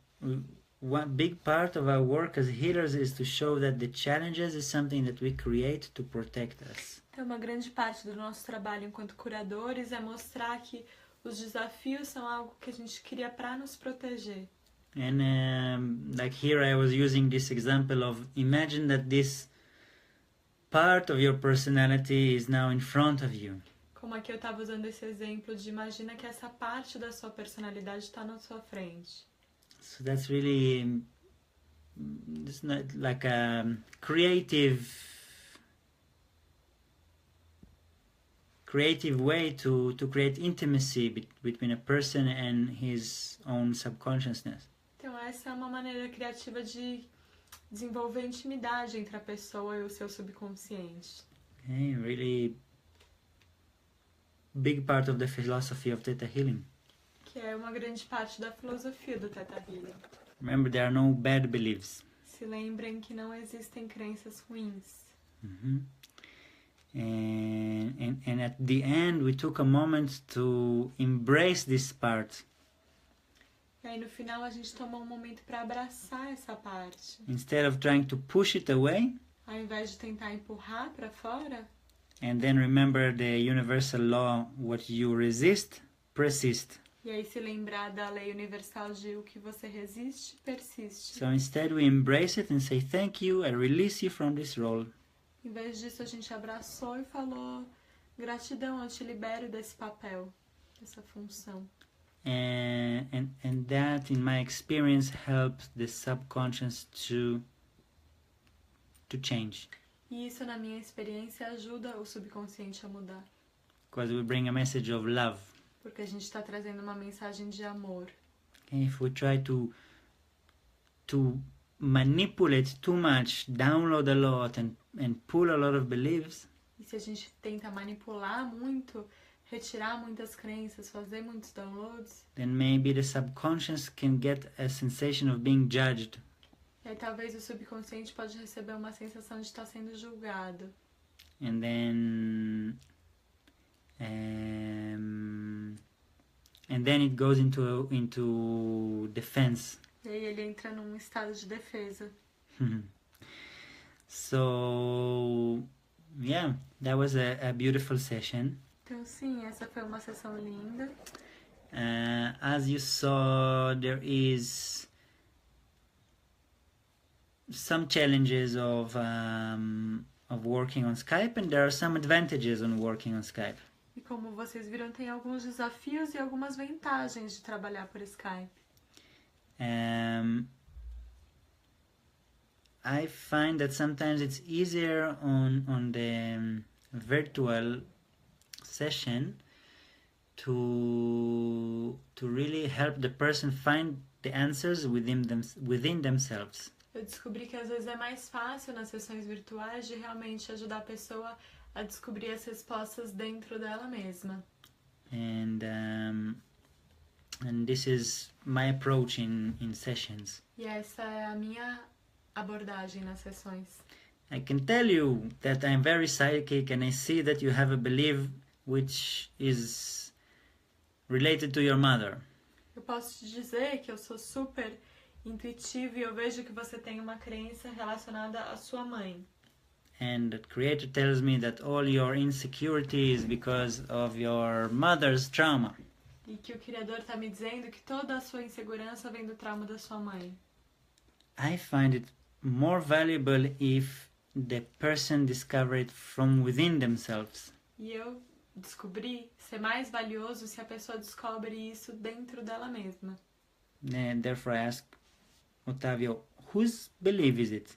one big part of our work as healers is to show that the challenges is something that we create to protect us. Então, uma grande parte do nosso trabalho enquanto curadores é mostrar que os desafios são algo que a gente cria para nos proteger. And like here I was using this example of imagine that this part of your personality is now in front of you. Como aqui eu estava usando esse exemplo de imagina que essa parte da sua personalidade está na sua frente. So that's really, it's not like a creative way to create intimacy between a person and his own subconsciousness. Então essa é uma maneira criativa de desenvolver intimidade entre a pessoa e o seu subconsciente. Okay, really big part of the philosophy of Thetahealing. Que é uma grande parte da filosofia do Thetahealing. Remember, there are no bad beliefs. Se lembrem que não existem crenças ruins. Mm-hmm. And at the end we took a moment to embrace this part. E aí no final a gente tomou um momento para abraçar essa parte. Instead of trying to push it away. Ao invés de tentar empurrar para fora. And then remember the universal law, what you resist, persist. E aí se lembrar da lei universal de o que você resiste, persiste. So instead we embrace it and say thank you, I release you from this role. Em vez disso a gente abraçou e falou gratidão, eu te libero desse papel, dessa função. And that in my experience helps the subconscious to change. E isso na minha experiência ajuda o subconsciente a mudar. Because we bring a message of love. Porque a gente está trazendo uma mensagem de amor. And if we try to manipulate too much, download a lot and pull a lot of beliefs. E se a gente tenta manipular muito, retirar muitas crenças, fazer muitos downloads, then maybe the subconscious can get a sensation of being judged. E aí talvez o subconsciente pode receber uma sensação de estar sendo julgado. And then it goes into defense. E aí ele entra num estado de defesa. So, yeah, that was a beautiful session. Então sim, essa foi uma sessão linda. As you saw, there is some challenges of working on Skype, and there are some advantages on working on Skype. E como vocês viram, tem alguns desafios e algumas vantagens de trabalhar por Skype. I find that sometimes it's easier on the virtual session to really help the person find the answers within themselves. Eu descobri que às vezes é mais fácil nas sessões virtuais de realmente ajudar a pessoa a descobrir as respostas dentro dela mesma. And this is my approach in sessions. E essa é a minha abordagem nas sessões. I can tell you that I'm very psychic and I see that you have a belief which is related to your mother. Eu posso te dizer que eu sou super intuitiva e eu vejo que você tem uma crença relacionada à sua mãe. And the Creator tells me that all your insecurity is because of your mother's trauma. E que o Criador está me dizendo que toda a sua insegurança vem do trauma da sua mãe. I find it more valuable if the person discover it from within themselves. E eu descobri ser mais valioso se a pessoa descobre isso dentro dela mesma. And therefore I ask Otávio, whose belief is it?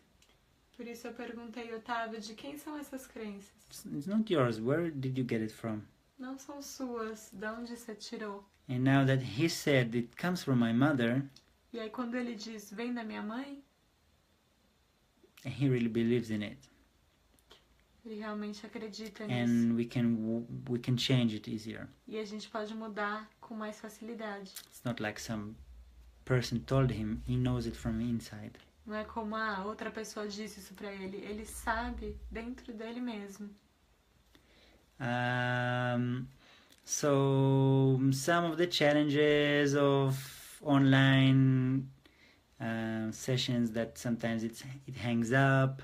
Por isso eu perguntei, Otávio, de quem são essas crenças? It's not yours. Where did you get it from? Não são suas, de onde você tirou? And now that he said it comes from my mother, E aí quando ele diz, vem da minha mãe, he really believes in it. ele realmente acredita nisso. And we can change it easier. E a gente pode mudar com mais facilidade. It's not like some person told him, he knows it from inside. Não é como a outra pessoa disse isso pra ele. Ele sabe dentro dele mesmo. So some of the challenges of online sessions that sometimes it hangs up.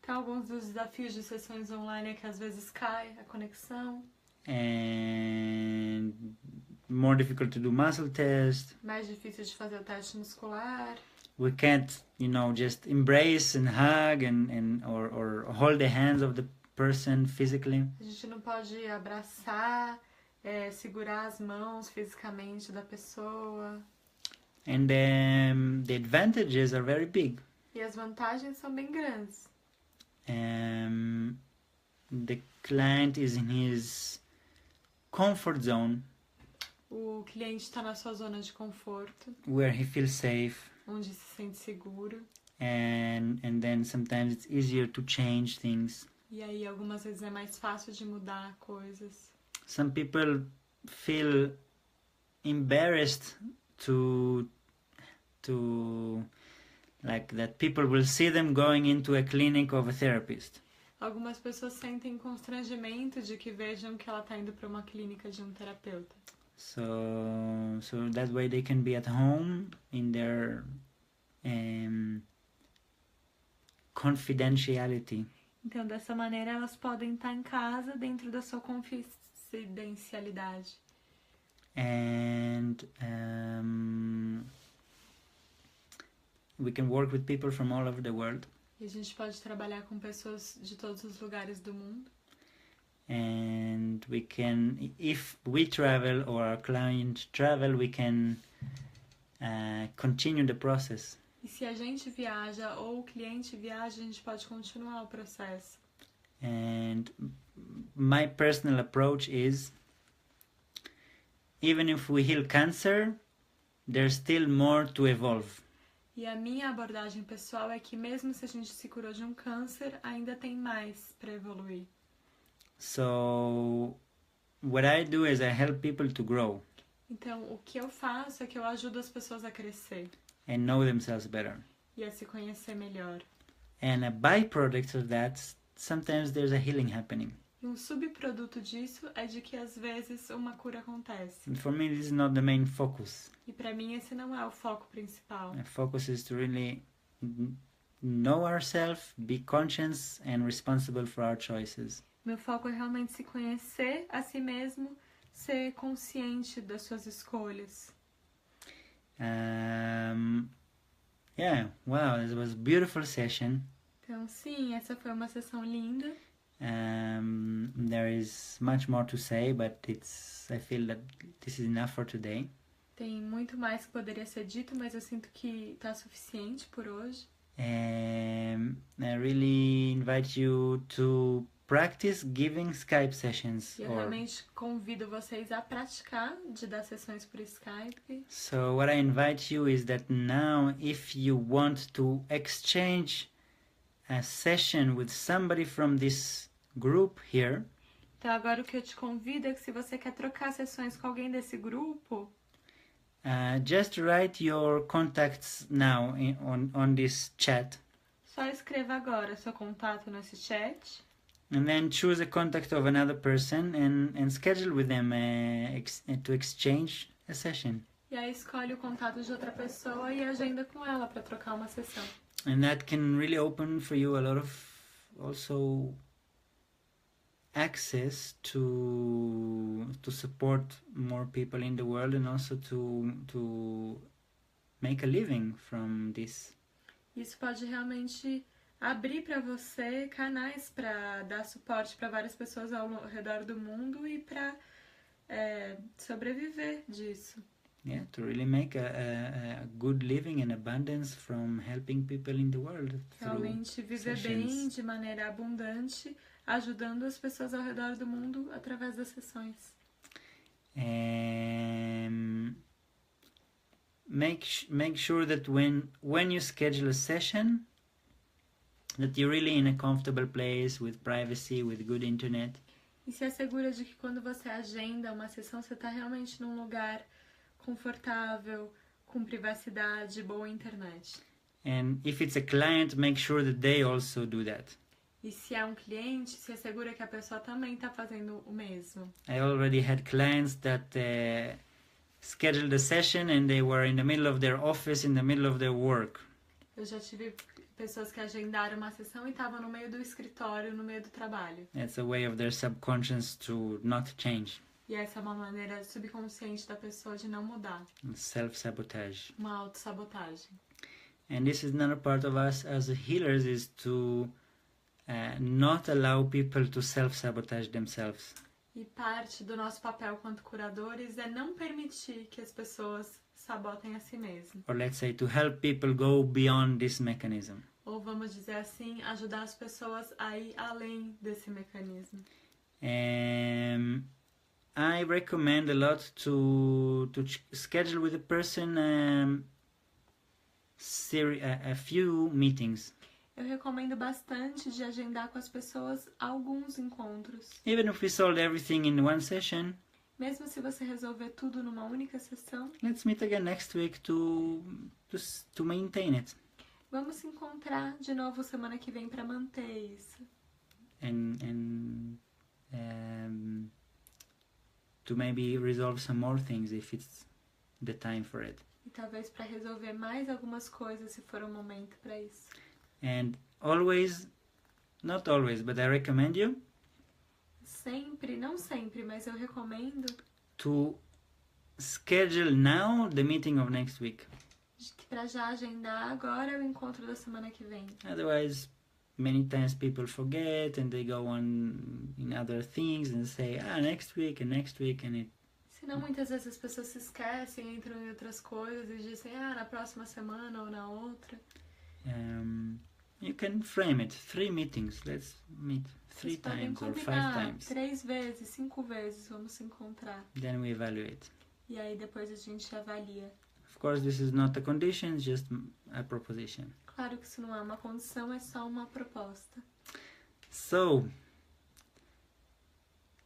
Então, alguns dos desafios de sessões online é que às vezes cai a conexão. And more difficult to do muscle test. Mais difícil de fazer o teste muscular. We can't, just embrace and hug or hold the hands of the person physically. A gente não pode abraçar, segurar as mãos fisicamente da pessoa. And the advantages are very big. E as vantagens são bem grandes. The client is in his comfort zone. O cliente está na sua zona de conforto, Where he feels safe. onde se sente seguro. And then sometimes it's easier to change things. E aí algumas vezes é mais fácil de mudar coisas. Some people feel embarrassed to like that people will see them going into a clinic of a therapist. Algumas pessoas sentem constrangimento de que vejam que ela está indo para uma clínica de um terapeuta. So that way they can be at home in their confidentiality. Então, dessa maneira, elas podem estar em casa dentro da sua confidencialidade. And we can work with people from all over the world. E a gente pode trabalhar com pessoas de todos os lugares do mundo. And we can, if we travel or our client travel, we can continue the process. E se a gente viaja ou o cliente viaja, a gente pode continuar o processo. And my personal approach is, even if we heal cancer, there's still more to evolve. E a minha abordagem pessoal é que mesmo se a gente se curou de um câncer, ainda tem mais para evoluir. So what I do is I help people to grow Então, o que eu faço é que eu ajudo as pessoas a crescer and know themselves better. e a se conhecer melhor. And a byproduct of that, sometimes there's a healing happening. E um subproduto disso é de que às vezes uma cura acontece. And for me, this is not the main focus. E para mim esse não é o foco principal. The focus is to really know ourselves, be conscious and responsible for our choices. Meu foco é realmente se conhecer a si mesmo, ser consciente das suas escolhas. Yeah, wow, this was a beautiful session. Então, sim, essa foi uma sessão linda. There is much more to say, but I feel that this is enough for today. Tem muito mais que poderia ser dito, mas eu sinto que está suficiente por hoje. I really invite you to practice giving Skype sessions. E eu realmente convido vocês a praticar de dar sessões por Skype. So what I invite you is that now, if you want to exchange a session with somebody from this group here, Então agora o que eu te convido é que se você quer trocar sessões com alguém desse grupo, just write your contacts now on this chat. só escreva agora seu contato nesse chat. And then choose a contact of another person and schedule with them to exchange a session. E aí escolhe o contato de outra pessoa e agenda com ela para trocar uma sessão. And that can really open for you a lot of also access to support more people in the world and also to make a living from this. Isso pode realmente abrir para você canais para dar suporte para várias pessoas ao redor do mundo e para sobreviver disso. Yeah, to really make a good living and abundance from helping people in the world. Realmente viver bem de maneira abundante, ajudando as pessoas ao redor do mundo através das sessões. Make sure that when you schedule a session, that you're really in a comfortable place with privacy, with good internet. E se assegura de que quando você agenda uma sessão, você está realmente num lugar confortável, com privacidade, boa internet. And if it's a client, make sure that they also do that. E se é um cliente, se assegura que a pessoa também está fazendo o mesmo. I already had clients that scheduled a session and they were in the middle of their office, in the middle of their work. Eu já tive pessoas que agendaram uma sessão e estavam no meio do escritório, no meio do trabalho. That's a way of their subconscious to not change. E essa é uma maneira subconsciente da pessoa de não mudar. Self-sabotage. Uma autossabotagem. And this is another part of us as healers, is to not allow people to self-sabotage themselves. E parte do nosso papel quanto curadores é não permitir que as pessoas sabotem a si mesmas. Or let's say to help people go beyond this mechanism. Ou vamos dizer assim, ajudar as pessoas a ir além desse mecanismo. I recommend a lot to schedule with a person a few meetings. Eu recomendo bastante de agendar com as pessoas alguns encontros. Even if we solved everything in one session, mesmo se você resolver tudo numa única sessão, let's meet again next week to maintain it. Vamos se encontrar de novo semana que vem para manter isso. And to maybe resolve some more things if it's the time for it. E talvez para resolver mais algumas coisas se for um momento para isso. And always, not always, but I recommend you sempre, não sempre, mas eu recomendo to schedule now the meeting of next week. Para já agendar agora o encontro da semana que vem. Otherwise, many times people forget and they go on in other things and say, next week and it. Senão muitas vezes as pessoas se esquecem, entram em outras coisas e dizem, na próxima semana ou na outra. You can frame it, 3 meetings, let's meet 3 times or 5 times. 3 vezes, 5 vezes, vamos se encontrar. Then we evaluate. E aí depois a gente avalia. Of course, this is not a condition, just a proposition. Claro que isso não é uma condição, é só uma proposta. So,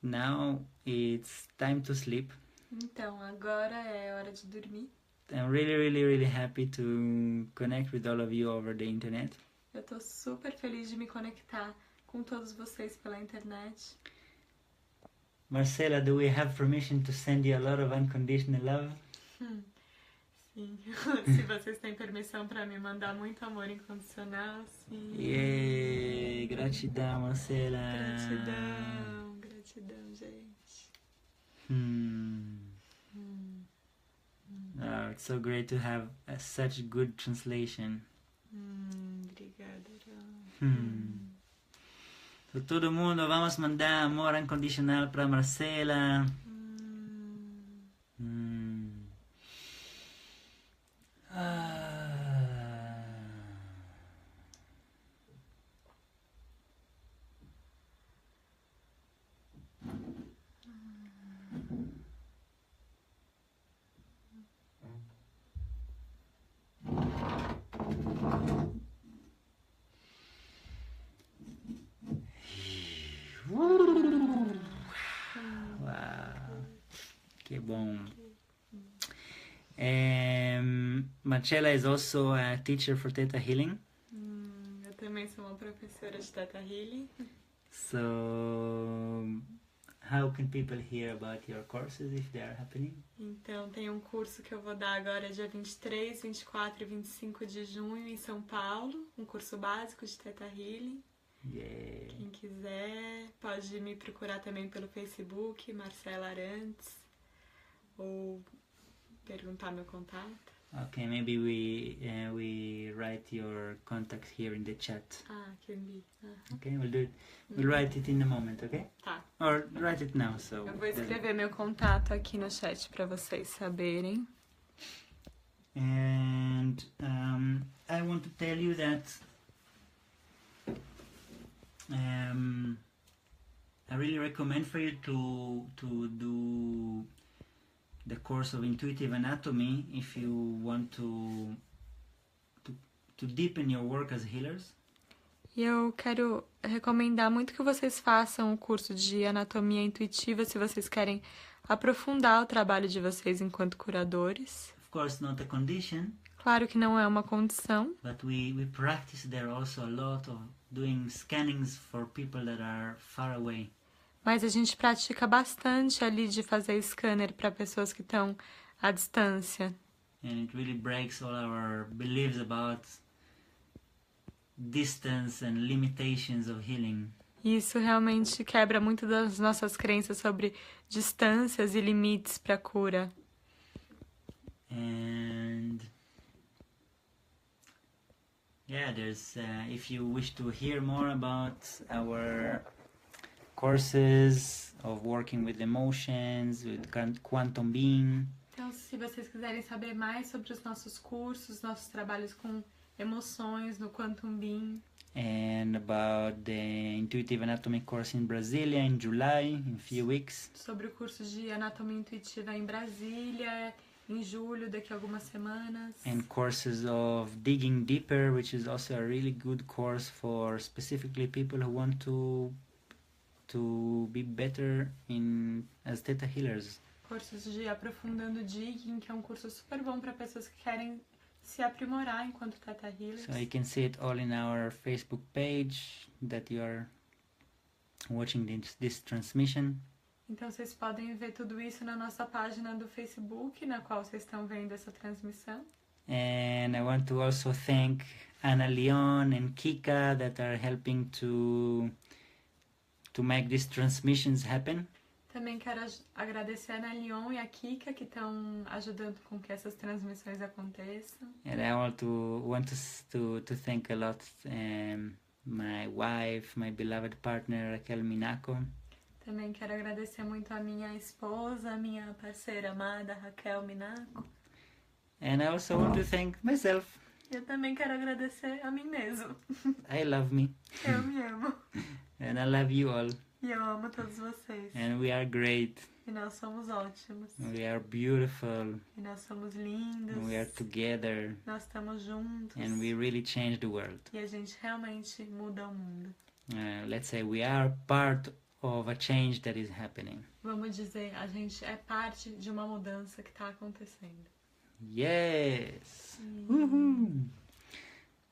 now it's time to sleep. Então, agora é hora de dormir. I'm really happy to connect with all of you over the internet. Eu tô super feliz de me conectar com todos vocês pela internet. Marcela, do we have permission to send you a lot of unconditional love? Sim. Se vocês têm permissão para me mandar muito amor incondicional, sim. Yay! Gratidão, Marcela. Gratidão, gente. Oh, it's so great to have such good translation. Obrigada, So, todo mundo, vamos mandar amor incondicional para Marcela. bom. Marcela is also a teacher for Thetahealing. Eu também sou uma professora de Thetahealing. So, how can people hear about your courses if they are happening? Então, tem um curso que eu vou dar agora dia 23, 24 e 25 de junho em São Paulo. Um curso básico de Thetahealing. Yeah. Quem quiser pode me procurar também pelo Facebook, Marcela Arantes, ou perguntar meu contato. Okay, maybe we write your contacts here in the chat. Can be. Okay, we'll do it. We'll write it in a moment, okay? Tá. Or write it now, so... Eu vou escrever meu contato aqui no chat para vocês saberem. And I want to tell you that I really recommend for you to do the course of intuitive anatomy if you want to deepen your work as healers. E eu quero recomendar muito que vocês façam o curso de anatomia intuitiva se vocês querem aprofundar o trabalho de vocês enquanto curadores. Of course, not a condition. Claro que não é uma condição. But we practice there also a lot of doing scannings for people that are far away. Mas a gente pratica bastante ali de fazer scanner para pessoas que estão à distância. And it really breaks all our beliefs about distance and limitations of healing. E isso realmente quebra muito das nossas crenças sobre distâncias e limites para a cura. And yeah, there's if you wish to hear more about our courses of working with emotions, with quantum being. Então, se vocês quiserem saber mais sobre os nossos cursos, nossos trabalhos com emoções no Quantum Being. And about the Intuitive Anatomy course in Brasilia in July, in a few weeks. Sobre o curso de Anatomia Intuitiva em Brasília, em julho, daqui a algumas semanas. And courses of Digging Deeper, which is also a really good course for specifically people who want to be better as Theta Healers. Cursos de Aprofundando Digging, que é um curso super bom para pessoas que querem se aprimorar enquanto Theta Healers. So you can see it all in our Facebook page that you are watching this transmission. Então vocês podem ver tudo isso na nossa página do Facebook, na qual vocês estão vendo essa transmissão. And I want to also thank Ana Leon and Kika that are helping to make these transmissions happen. Também quero agradecer a Ana Leon e a Kika que estão ajudando com que essas transmissões aconteçam. And I want to thank a lot my wife, my beloved partner Raquel Minaco. Também quero agradecer muito a minha esposa, a minha parceira amada Raquel Minaco. And I also want to thank myself. Eu também quero agradecer a mim mesmo. I love me. Eu me amo. And I love you all. E eu amo todos vocês. And we are great. E nós somos ótimos. We are beautiful. E nós somos lindos. We are together. Nós estamos juntos. And we really change the world. E a gente realmente muda o mundo. Let's say we are part of a change that is happening. Vamos dizer, a gente é parte de uma mudança que está acontecendo. Yes! Uhul!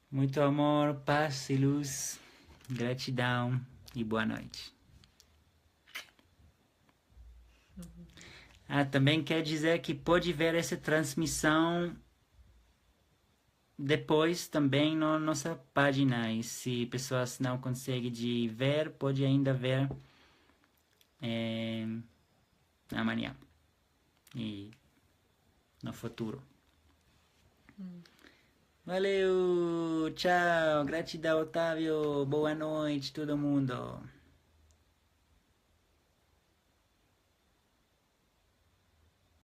Muito amor, paz e luz, gratidão e boa noite. Também quer dizer que pode ver essa transmissão depois também na nossa página. E se pessoas não conseguem de ver, pode ainda ver amanhã e no futuro. Valeu, tchau, gratidão, Otávio, boa noite todo mundo.